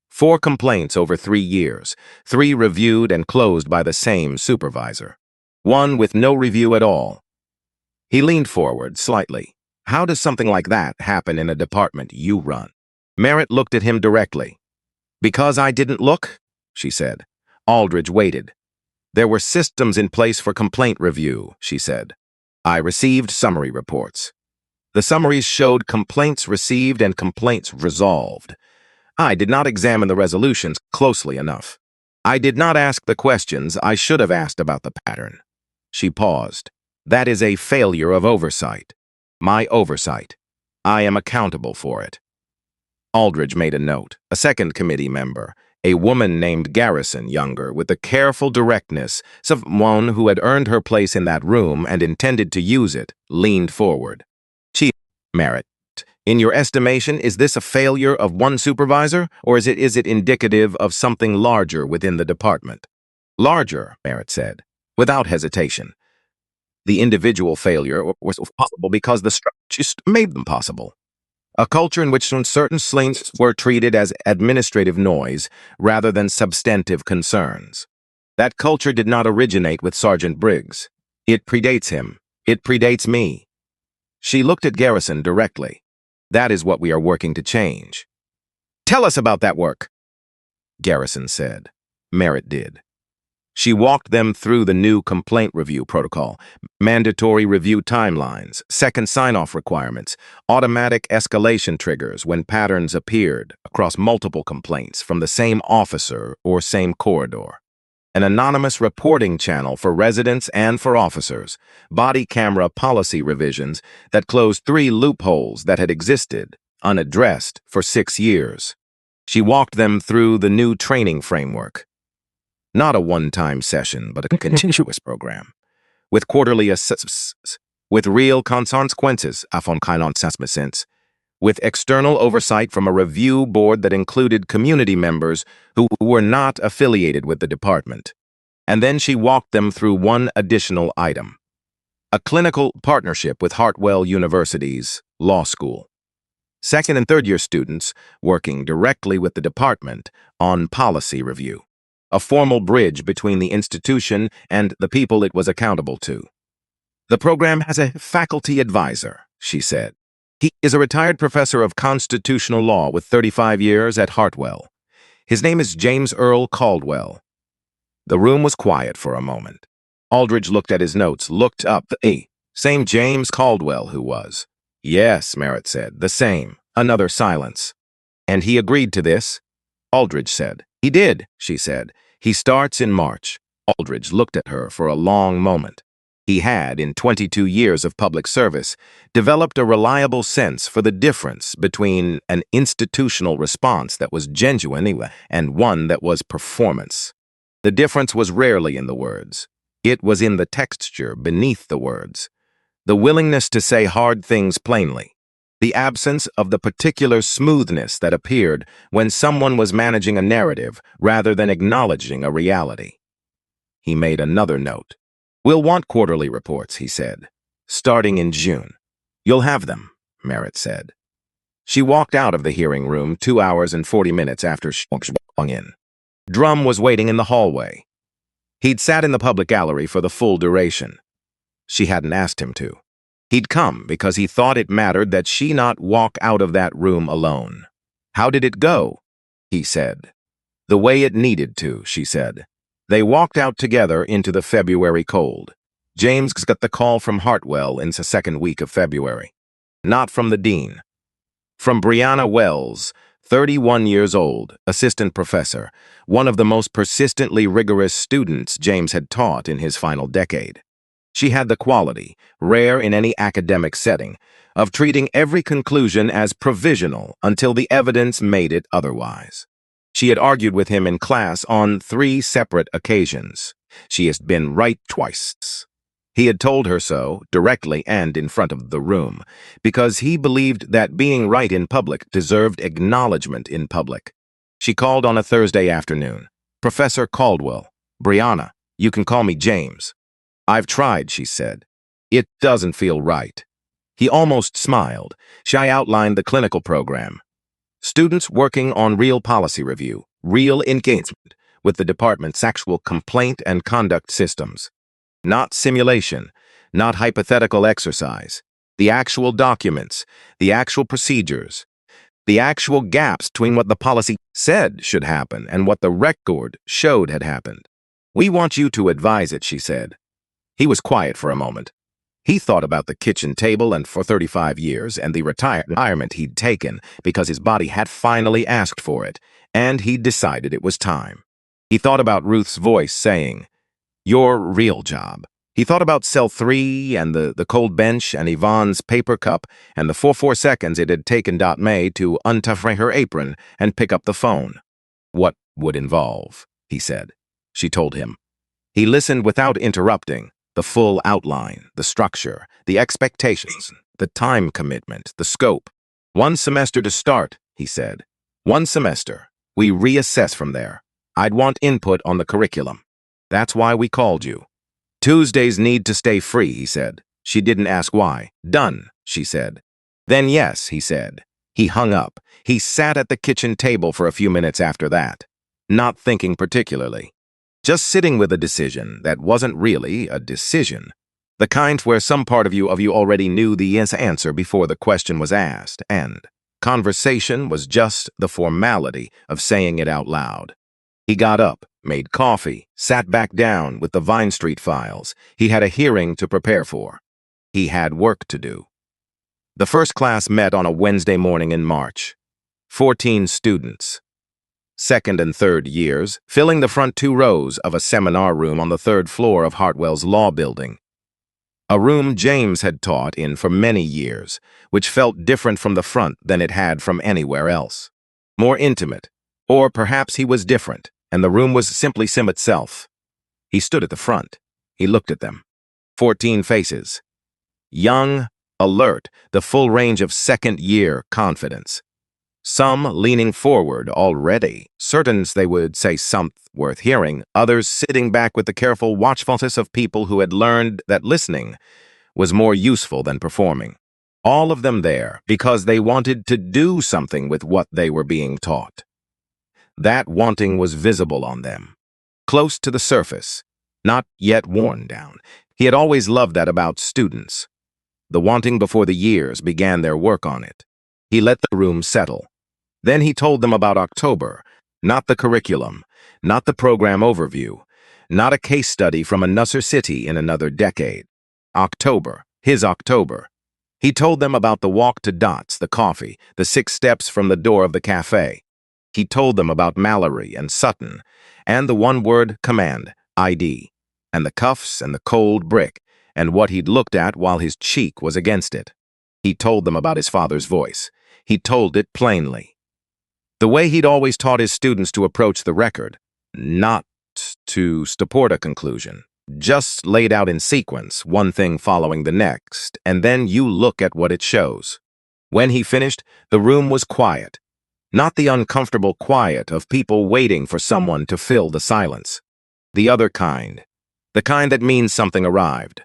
4 complaints over 3 years, 3 reviewed and closed by the same supervisor. 1 with no review at all." He leaned forward slightly. "How does something like that happen in a department you run?" Merritt looked at him directly. "Because I didn't look?" she said. Aldridge waited. "There were systems in place for complaint review," she said. "I received summary reports. The summaries showed complaints received and complaints resolved. I did not examine the resolutions closely enough. I did not ask the questions I should have asked about the pattern." She paused. "That is a failure of oversight. My oversight. I am accountable for it." Aldridge made a note. A second committee member, a woman named Garrison, younger, with the careful directness of one who had earned her place in that room and intended to use it, leaned forward. "Chief Merritt, in your estimation, is this a failure of one supervisor, or is it indicative of something larger within the department?" "Larger," Merritt said, without hesitation. "The individual failure was possible because the structure made them possible. A culture in which certain slings were treated as administrative noise rather than substantive concerns. That culture did not originate with Sergeant Briggs. It predates him. It predates me." She looked at Garrison directly. "That is what we are working to change." "Tell us about that work," Garrison said. Merritt did. She walked them through the new complaint review protocol, mandatory review timelines, second sign-off requirements, automatic escalation triggers when patterns appeared across multiple complaints from the same officer or same corridor, an anonymous reporting channel for residents and for officers, body camera policy revisions that closed 3 loopholes that had existed, unaddressed, for 6 years. She walked them through the new training framework. Not a one-time session, but a continuous program, with quarterly assessments, with real consequences, with external oversight from a review board that included community members who were not affiliated with the department. And then she walked them through one additional item: a clinical partnership with Hartwell University's law school. Second and third-year students working directly with the department on policy review. A formal bridge between the institution and the people it was accountable to. "The program has a faculty advisor," she said. "He is a retired professor of constitutional law with 35 years at Hartwell. His name is James Earl Caldwell." The room was quiet for a moment. Aldridge looked at his notes, looked up. Same James Caldwell who was." "Yes," Merritt said, "the same." Another silence. "And he agreed to this?" Aldridge said. "He did," she said. "He starts in March." Aldridge looked at her for a long moment. He had, in 22 years of public service, developed a reliable sense for the difference between an institutional response that was genuine and one that was performance. The difference was rarely in the words. It was in the texture beneath the words. The willingness to say hard things plainly. The absence of the particular smoothness that appeared when someone was managing a narrative rather than acknowledging a reality. He made another note. "We'll want quarterly reports," he said, "starting in June." "You'll have them," Merritt said. She walked out of the hearing room 2 hours and 40 minutes after she swung in. Drum was waiting in the hallway. He'd sat in the public gallery for the full duration. She hadn't asked him to. He'd come because he thought it mattered that she not walk out of that room alone. "How did it go?" he said. "The way it needed to," she said. They walked out together into the February cold. James got the call from Hartwell in the second week of February. Not from the dean. From Brianna Wells, 31 years old, assistant professor, one of the most persistently rigorous students James had taught in his final decade. She had the quality, rare in any academic setting, of treating every conclusion as provisional until the evidence made it otherwise. She had argued with him in class on 3 separate occasions. She has been right twice. He had told her so, directly and in front of the room, because he believed that being right in public deserved acknowledgement in public. She called on a Thursday afternoon. "Professor Caldwell, Brianna, you can call me James." "I've tried," she said. "It doesn't feel right." He almost smiled. She outlined the clinical program. Students working on real policy review, real engagement with the department's actual complaint and conduct systems. Not simulation, not hypothetical exercise. The actual documents, the actual procedures, the actual gaps between what the policy said should happen and what the record showed had happened. "We want you to advise it," she said. He was quiet for a moment. He thought about the kitchen table and for 35 years and the retirement he'd taken because his body had finally asked for it, and he'd decided it was time. He thought about Ruth's voice saying, "Your real job." He thought about cell 3 and the cold bench and Yvonne's paper cup and the 4 seconds it had taken May to untuck her apron and pick up the phone. "What would involve," he said. She told him. He listened without interrupting. The full outline, the structure, the expectations, the time commitment, the scope. "1 semester to start," he said. "1 semester. We reassess from there. I'd want input on the curriculum. That's why we called you." "Tuesdays need to stay free," he said. She didn't ask why. "Done," she said. "Then yes," he said. He hung up. He sat at the kitchen table for a few minutes after that, not thinking particularly. Just sitting with a decision that wasn't really a decision. The kind where some part of you already knew the answer before the question was asked, and conversation was just the formality of saying it out loud. He got up, made coffee, sat back down with the Vine Street files. He had a hearing to prepare for. He had work to do. The first class met on a Wednesday morning in March. 14 students. Second and third years, filling the front 2 rows of a seminar room on the 3rd floor of Hartwell's law building. A room James had taught in for many years, which felt different from the front than it had from anywhere else. More intimate, or perhaps he was different, and the room was simply Sim itself. He stood at the front. He looked at them. 14 faces. Young, alert, the full range of second-year confidence. Some leaning forward already, certain they would say something worth hearing, others sitting back with the careful watchfulness of people who had learned that listening was more useful than performing. All of them there because they wanted to do something with what they were being taught. That wanting was visible on them, close to the surface, not yet worn down. He had always loved that about students. The wanting before the years began their work on it. He let the room settle. Then he told them about October, not the curriculum, not the program overview, not a case study from another city in another decade. October, his October. He told them about the walk to Dots, the coffee, the 6 steps from the door of the cafe. He told them about Mallory and Sutton, and the one-word command, ID, and the cuffs and the cold brick, and what he'd looked at while his cheek was against it. He told them about his father's voice. He told it plainly. The way he'd always taught his students to approach the record, not to support a conclusion, just laid out in sequence, one thing following the next, and then you look at what it shows. When he finished, the room was quiet, not the uncomfortable quiet of people waiting for someone to fill the silence. The other kind, the kind that means something arrived.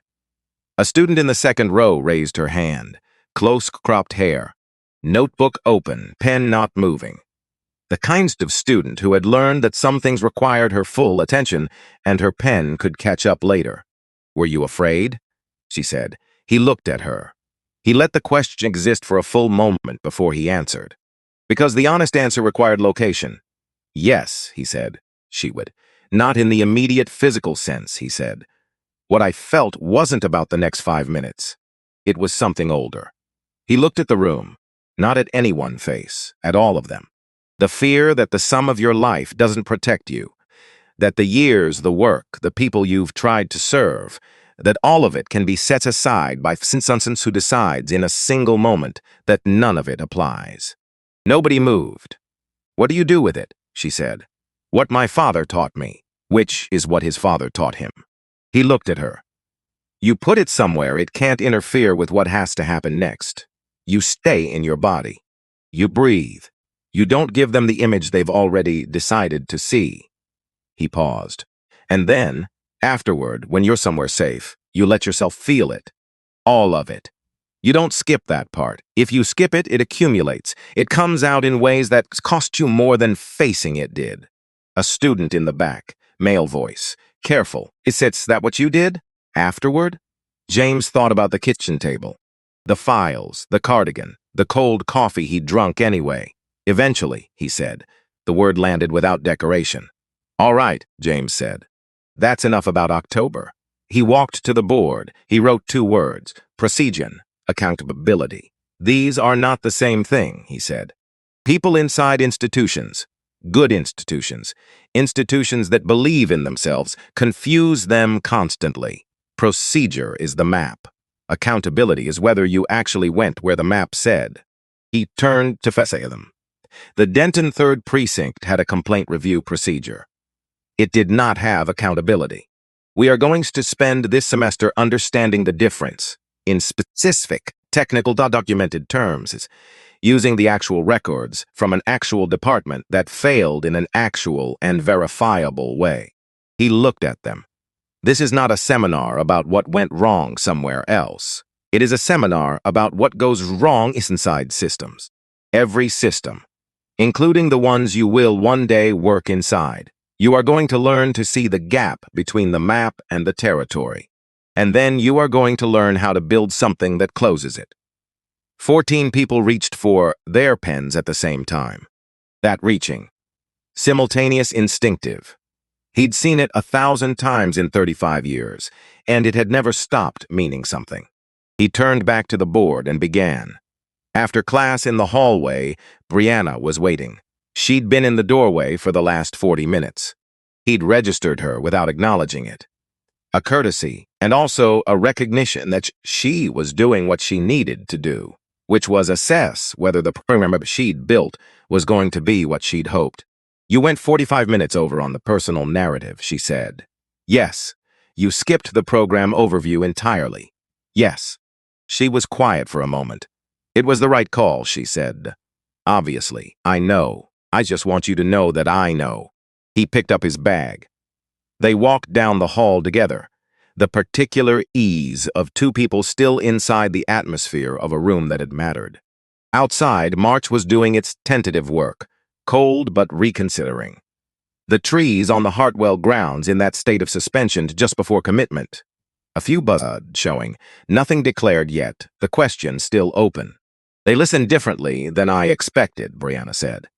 A student in the 2nd row raised her hand, close-cropped hair, notebook open, pen not moving. The kind of student who had learned that some things required her full attention and her pen could catch up later. "Were you afraid?" she said. He looked at her. He let the question exist for a full moment before he answered. Because the honest answer required location. "Yes," he said. She would. "Not in the immediate physical sense," he said. "What I felt wasn't about the next 5 minutes. It was something older." He looked at the room, not at any one face, at all of them. The fear that the sum of your life doesn't protect you, that the years, the work, the people you've tried to serve, that all of it can be set aside by someone who decides in a single moment that none of it applies. Nobody moved. "What do you do with it?" she said. "What my father taught me," which is what his father taught him. He looked at her. "You put it somewhere it can't interfere with what has to happen next. You stay in your body. You breathe. You don't give them the image they've already decided to see." He paused. "And then, afterward, when you're somewhere safe, you let yourself feel it. All of it. You don't skip that part. If you skip it, it accumulates. It comes out in ways that cost you more than facing it did." A student in the back, male voice. "Careful. Is that what you did? Afterward?" James thought about the kitchen table. The files, the cardigan, the cold coffee he'd drunk anyway. "Eventually," he said. The word landed without decoration. "All right," James said. "That's enough about October." He walked to the board. He wrote 2 words, precision, accountability. "These are not the same thing," he said. "People inside institutions, good institutions, institutions that believe in themselves, confuse them constantly. Procedure is the map. Accountability is whether you actually went where the map said." He turned to them. The Denton 3rd Precinct had a complaint review procedure. It did not have accountability. "We are going to spend this semester understanding the difference, in specific, technical, documented terms, using the actual records from an actual department that failed in an actual and verifiable way." He looked at them. "This is not a seminar about what went wrong somewhere else. It is a seminar about what goes wrong inside systems. Every system, including the ones you will one day work inside. You are going to learn to see the gap between the map and the territory. And then you are going to learn how to build something that closes it." 14 people reached for their pens at the same time. That reaching. Simultaneous, instinctive. He'd seen it 1,000 times in 35 years, and it had never stopped meaning something. He turned back to the board and began. After class in the hallway, Brianna was waiting. She'd been in the doorway for the last 40 minutes. He'd registered her without acknowledging it. A courtesy, and also a recognition that she was doing what she needed to do, which was assess whether the program she'd built was going to be what she'd hoped. "You went 45 minutes over on the personal narrative," she said. "Yes. You skipped the program overview entirely." "Yes." She was quiet for a moment. "It was the right call," she said. "Obviously, I know. I just want you to know that I know." He picked up his bag. They walked down the hall together, the particular ease of 2 people still inside the atmosphere of a room that had mattered. Outside, March was doing its tentative work, cold but reconsidering. The trees on the Hartwell grounds in that state of suspension just before commitment. A few buds showing, nothing declared yet, the question still open. "They listened differently than I expected," Brianna said.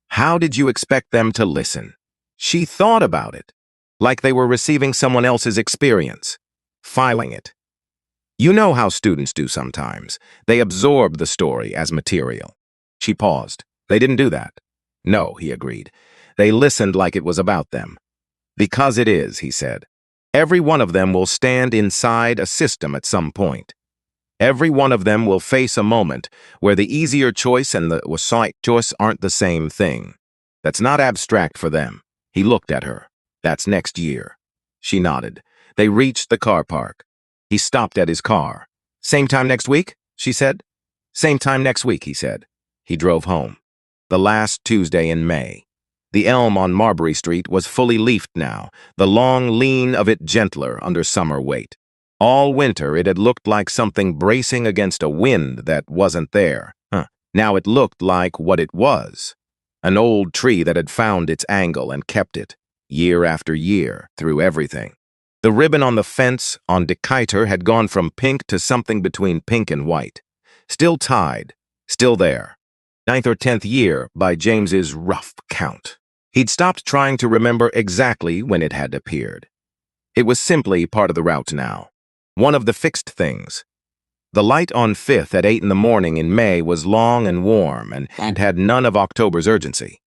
"How did you expect them to listen?" She thought about it, like they were receiving someone else's experience, filing it. "You know how students do sometimes. They absorb the story as material." She paused. "They didn't do that." "No," he agreed. "They listened like it was about them." "Because it is," he said. "Every one of them will stand inside a system at some point. Every one of them will face a moment where the easier choice and the right choice aren't the same thing. That's not abstract for them." He looked at her. "That's next year." She nodded. They reached the car park. He stopped at his car. "Same time next week?" she said. "Same time next week," he said. He drove home. The last Tuesday in May. The elm on Marbury Street was fully leafed now, the long lean of it gentler under summer weight. All winter it had looked like something bracing against a wind that wasn't there. Now it looked like what it was. An old tree that had found its angle and kept it, year after year, through everything. The ribbon on the fence on Decatur had gone from pink to something between pink and white. Still tied, still there. 9th or 10th year by James's rough count. He'd stopped trying to remember exactly when it had appeared. It was simply part of the route now. One of the fixed things. The light on 5th at 8 in the morning in May was long and warm and had none of October's urgency.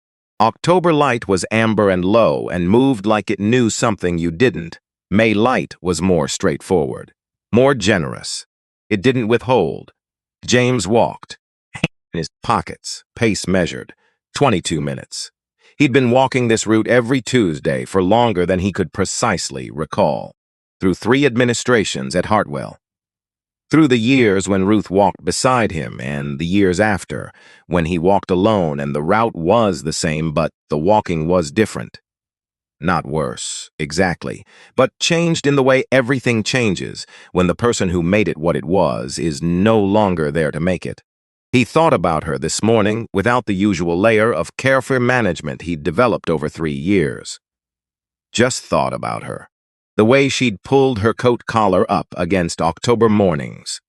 October light was amber and low and moved like it knew something you didn't. May light was more straightforward, more generous. It didn't withhold. James walked, in his pockets, pace measured, 22 minutes. He'd been walking this route every Tuesday for longer than he could precisely recall, through 3 administrations at Hartwell. Through the years when Ruth walked beside him and the years after, when he walked alone and the route was the same but the walking was different. Not worse, exactly, but changed in the way everything changes when the person who made it what it was is no longer there to make it. He thought about her this morning without the usual layer of careful management he'd developed over 3 years. Just thought about her. The way she'd pulled her coat collar up against October mornings.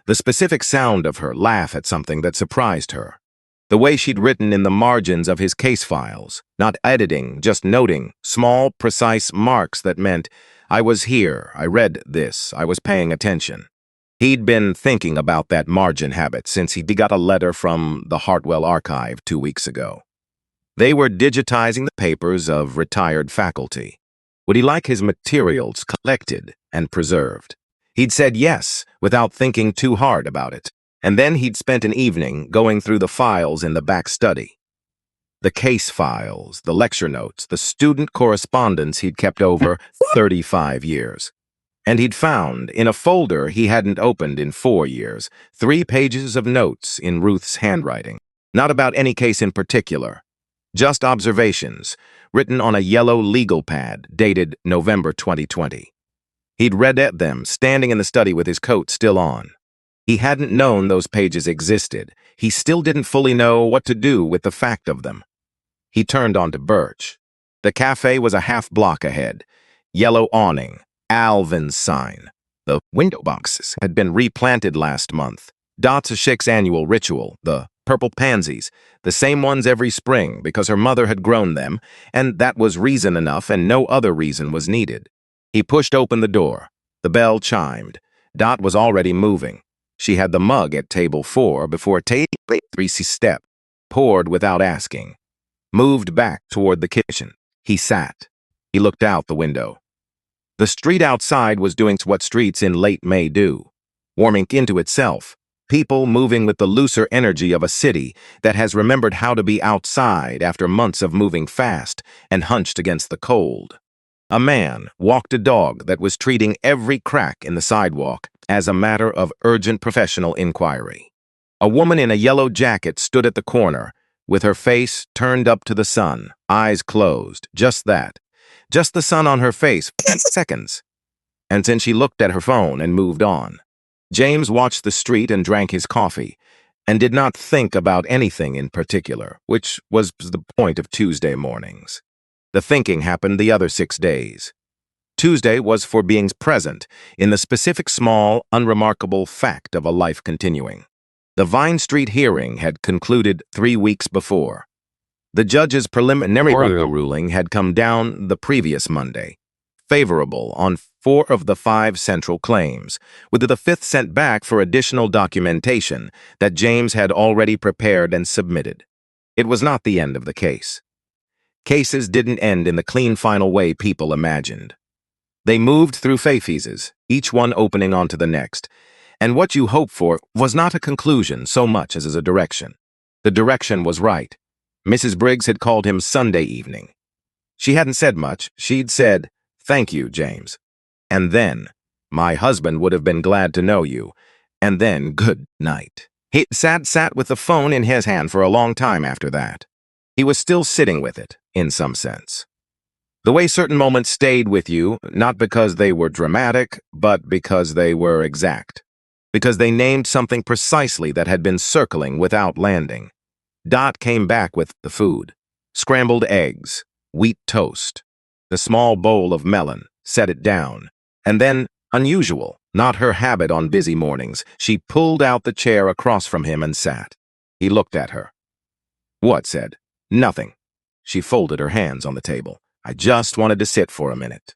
The specific sound of her laugh at something that surprised her. The way she'd written in the margins of his case files, not editing, just noting, small, precise marks that meant, I was here, I read this, I was paying attention. He'd been thinking about that margin habit since he got a letter from the Hartwell archive 2 weeks ago. They were digitizing the papers of retired faculty. Would he like his materials collected and preserved? He'd said yes, without thinking too hard about it. And then he'd spent an evening going through the files in the back study. The case files, the lecture notes, the student correspondence he'd kept over 35 years. And he'd found, in a folder he hadn't opened in 4 years, 3 pages of notes in Ruth's handwriting. Not about any case in particular. Just observations, written on a yellow legal pad, dated November 2020. He'd read at them, standing in the study with his coat still on. He hadn't known those pages existed. He still didn't fully know what to do with the fact of them. He turned onto Birch. The cafe was a half block ahead. Yellow awning, Alvin's sign. The window boxes had been replanted last month. Dot's annual ritual, the purple pansies, the same ones every spring because her mother had grown them, and that was reason enough and no other reason was needed. He pushed open the door. The bell chimed. Dot was already moving. She had the mug at table 4 before taking 3 step, poured without asking. Moved back toward the kitchen. He sat. He looked out the window. The street outside was doing what streets in late May do, warming into itself, people moving with the looser energy of a city that has remembered how to be outside after months of moving fast and hunched against the cold. A man walked a dog that was treating every crack in the sidewalk as a matter of urgent professional inquiry. A woman in a yellow jacket stood at the corner, with her face turned up to the sun, eyes closed, just that. Just the sun on her face for 10 seconds. And then she looked at her phone and moved on. James watched the street and drank his coffee, and did not think about anything in particular, which was the point of Tuesday mornings. The thinking happened the other 6 days. Tuesday was for being present in the specific small, unremarkable fact of a life continuing. The Vine Street hearing had concluded 3 weeks before. The judge's preliminary ruling had come down the previous Monday, favorable on 4 of the 5 central claims, with the 5th sent back for additional documentation that James had already prepared and submitted. It was not the end of the case. Cases didn't end in the clean final way people imagined. They moved through phases, each one opening onto the next, and what you hoped for was not a conclusion so much as a direction. The direction was right. Mrs. Briggs had called him Sunday evening. She hadn't said much. She'd said, "Thank you, James." And then, "My husband would have been glad to know you." And then, "Good night." He sat with the phone in his hand for a long time after that. He was still sitting with it, in some sense. The way certain moments stayed with you, not because they were dramatic, but because they were exact. Because they named something precisely that had been circling without landing. Dot came back with the food. Scrambled eggs, wheat toast, the small bowl of melon, set it down. And then, unusual, not her habit on busy mornings, she pulled out the chair across from him and sat. He looked at her. What? Said. Nothing. She folded her hands on the table. I just wanted to sit for a minute.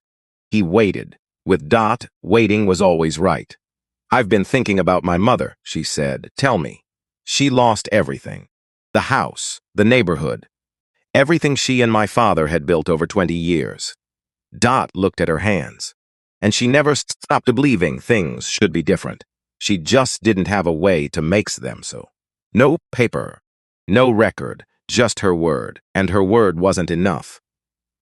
He waited. With Dot, waiting was always right. I've been thinking about my mother, she said. Tell me. She lost everything. The house, the neighborhood, everything she and my father had built over 20 years. Dot looked at her hands, and she never stopped believing things should be different. She just didn't have a way to make them so. No paper, no record, just her word, and her word wasn't enough.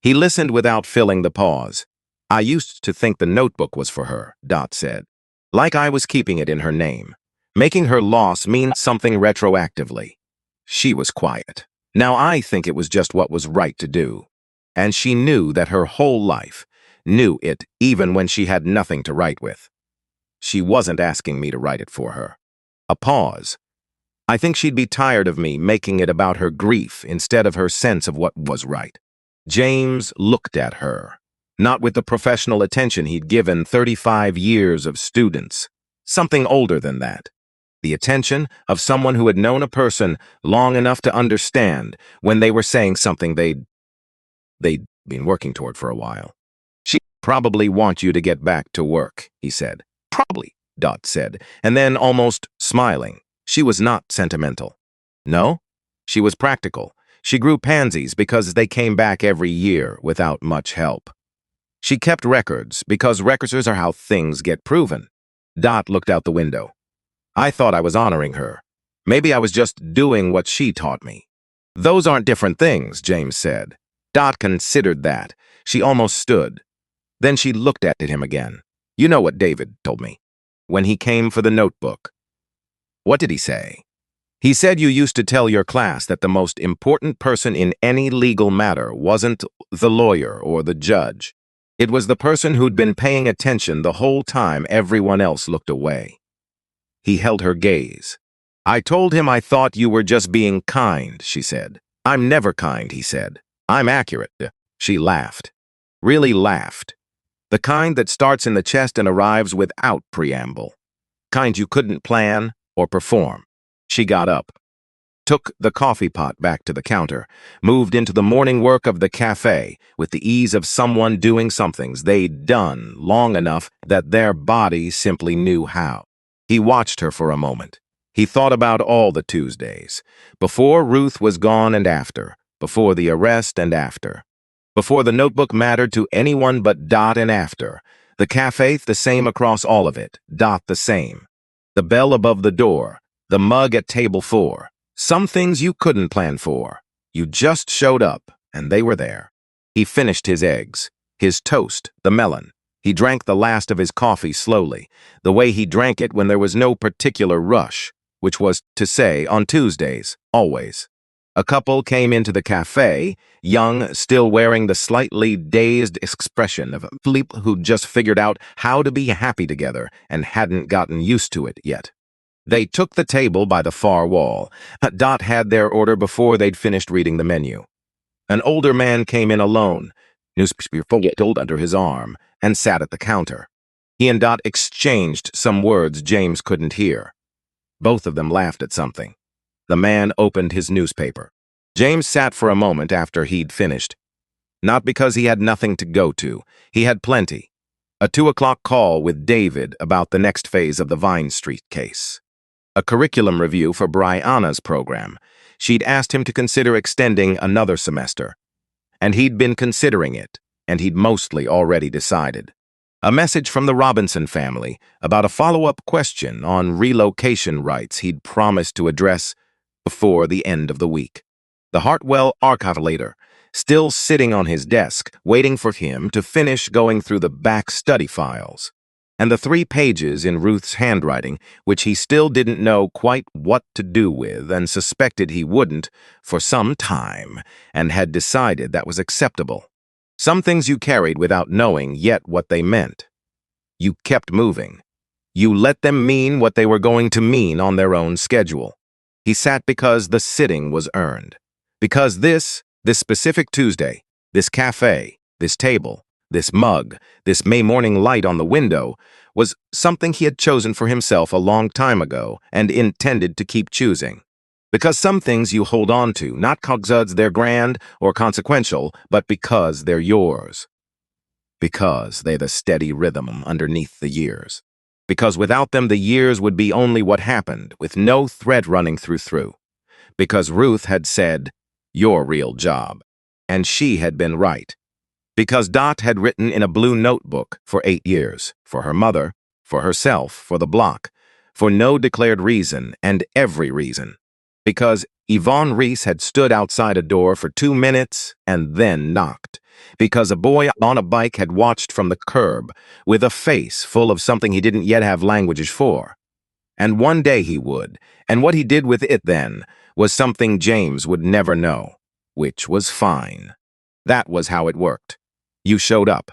He listened without filling the pause. I used to think the notebook was for her, Dot said. Like I was keeping it in her name, making her loss mean something retroactively. She was quiet. Now I think it was just what was right to do. And she knew that her whole life, knew it even when she had nothing to write with. She wasn't asking me to write it for her. A pause. I think she'd be tired of me making it about her grief instead of her sense of what was right. James looked at her, not with the professional attention he'd given 35 years of students, something older than that. The attention of someone who had known a person long enough to understand when they were saying something they'd been working toward for a while. She probably want you to get back to work, he said. Probably, Dot said, and then almost smiling. She was not sentimental. No, she was practical. She grew pansies because they came back every year without much help. She kept records because records are how things get proven. Dot looked out the window. I thought I was honoring her. Maybe I was just doing what she taught me. Those aren't different things, James said. Dot considered that. She almost stood. Then she looked at him again. You know what David told me when he came for the notebook. What did he say? He said you used to tell your class that the most important person in any legal matter wasn't the lawyer or the judge. It was the person who'd been paying attention the whole time everyone else looked away. He held her gaze. I told him I thought you were just being kind, she said. I'm never kind, he said. I'm accurate. She laughed. Really laughed. The kind that starts in the chest and arrives without preamble. Kind you couldn't plan or perform. She got up, took the coffee pot back to the counter, moved into the morning work of the cafe with the ease of someone doing somethings they'd done long enough that their body simply knew how. He watched her for a moment. He thought about all the Tuesdays, before Ruth was gone and after, before the arrest and after, before the notebook mattered to anyone but Dot and after, the cafe the same across all of it, Dot the same, the bell above the door, the mug at table 4, some things you couldn't plan for. You just showed up, and they were there. He finished his eggs, his toast, the melon. He drank the last of his coffee slowly, the way he drank it when there was no particular rush, which was to say on Tuesdays, always. A couple came into the cafe, young, still wearing the slightly dazed expression of people who'd just figured out how to be happy together and hadn't gotten used to it yet. They took the table by the far wall. Dot had their order before they'd finished reading the menu. An older man came in alone, newspaper folded under his arm, and sat at the counter. He and Dot exchanged some words James couldn't hear. Both of them laughed at something. The man opened his newspaper. James sat for a moment after he'd finished. Not because he had nothing to go to. He had plenty. A 2 o'clock call with David about the next phase of the Vine Street case. A curriculum review for Brianna's program. She'd asked him to consider extending another semester. And he'd been considering it, and he'd mostly already decided. A message from the Robinson family about a follow-up question on relocation rights he'd promised to address before the end of the week. The Hartwell archivator, still sitting on his desk, waiting for him to finish going through the back study files. And the 3 pages in Ruth's handwriting, which he still didn't know quite what to do with and suspected he wouldn't for some time, and had decided that was acceptable. Some things you carried without knowing yet what they meant. You kept moving. You let them mean what they were going to mean on their own schedule. He sat because the sitting was earned. Because this specific Tuesday, this cafe, this table, this mug, this May morning light on the window, was something he had chosen for himself a long time ago and intended to keep choosing. Because some things you hold on to, not because they're grand or consequential, but because they're yours. Because they're the steady rhythm underneath the years. Because without them the years would be only what happened, with no thread running through. Because Ruth had said, "Your real job." And she had been right. Because Dot had written in a blue notebook for 8 years, for her mother, for herself, for the block, for no declared reason and every reason. Because Yvonne Reese had stood outside a door for 2 minutes and then knocked. Because a boy on a bike had watched from the curb with a face full of something he didn't yet have languages for. And one day he would, and what he did with it then was something James would never know, which was fine. That was how it worked. You showed up.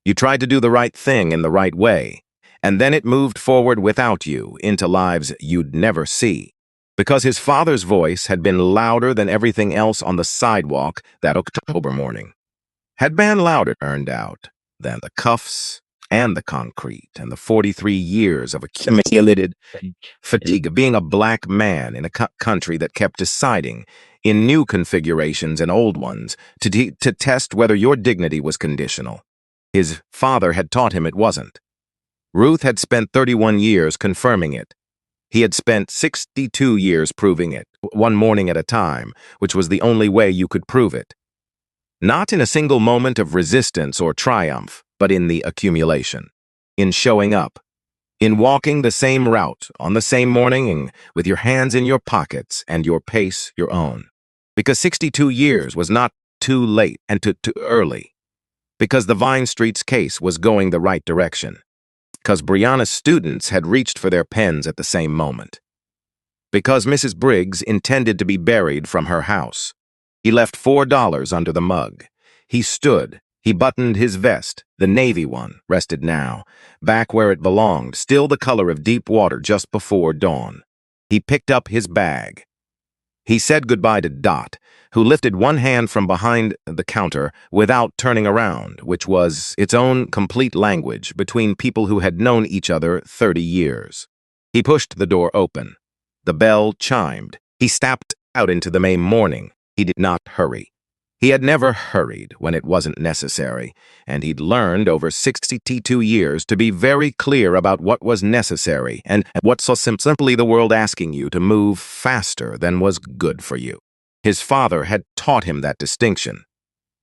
You tried to do the right thing in the right way, and then it moved forward without you into lives you'd never see. Because his father's voice had been louder than everything else on the sidewalk that October morning. Had been louder, turned out, than the cuffs and the concrete and the 43 years of accumulated fatigue of being a black man in a country that kept deciding, in new configurations and old ones, to test whether your dignity was conditional. His father had taught him it wasn't. Ruth had spent 31 years confirming it. He had spent 62 years proving it, one morning at a time, which was the only way you could prove it. Not in a single moment of resistance or triumph, but in the accumulation, in showing up, in walking the same route on the same morning with your hands in your pockets and your pace your own. Because 62 years was not too late and too early. Because the Vine Street's case was going the right direction. Because Brianna's students had reached for their pens at the same moment. Because Mrs. Briggs intended to be buried from her house. He left $4 under the mug. He stood. He buttoned his vest, the navy one, rested now, back where it belonged, still the color of deep water just before dawn. He picked up his bag. He said goodbye to Dot, who lifted one hand from behind the counter without turning around, which was its own complete language between people who had known each other 30 years. He pushed the door open. The bell chimed. He stepped out into the May morning. He did not hurry. He had never hurried when it wasn't necessary, and he'd learned over 62 years to be very clear about what was necessary and what so simply the world asking you to move faster than was good for you. His father had taught him that distinction.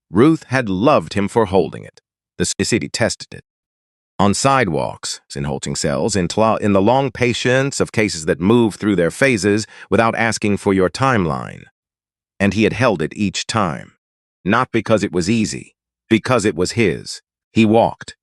Ruth had loved him for holding it. The city tested it. On sidewalks, in holding cells, in the long patience of cases that move through their phases without asking for your timeline. And he had held it each time. Not because it was easy, because it was his. He walked.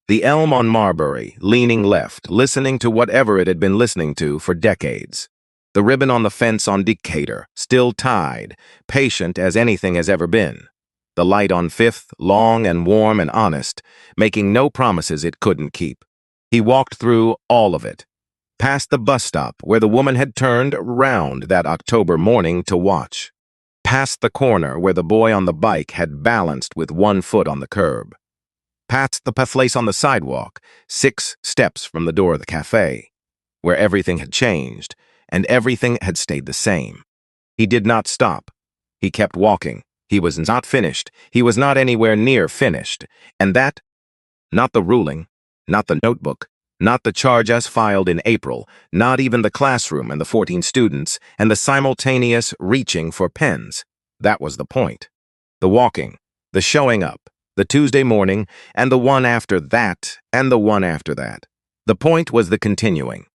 The elm on Marbury, leaning left, listening to whatever it had been listening to for decades. The ribbon on the fence on Decatur, still tied, patient as anything has ever been. The light on Fifth, long and warm and honest, making no promises it couldn't keep. He walked through all of it, past the bus stop where the woman had turned round that October morning to watch. Past the corner where the boy on the bike had balanced with one foot on the curb. Past the place on the sidewalk, 6 steps from the door of the cafe, where everything had changed and everything had stayed the same. He did not stop. He kept walking. He was not finished. He was not anywhere near finished. And that, not the ruling, not the notebook, not the charge as filed in April, not even the classroom and the 14 students and the simultaneous reaching for pens. That was the point. The walking, the showing up, the Tuesday morning, and the one after that, and the one after that. The point was the continuing.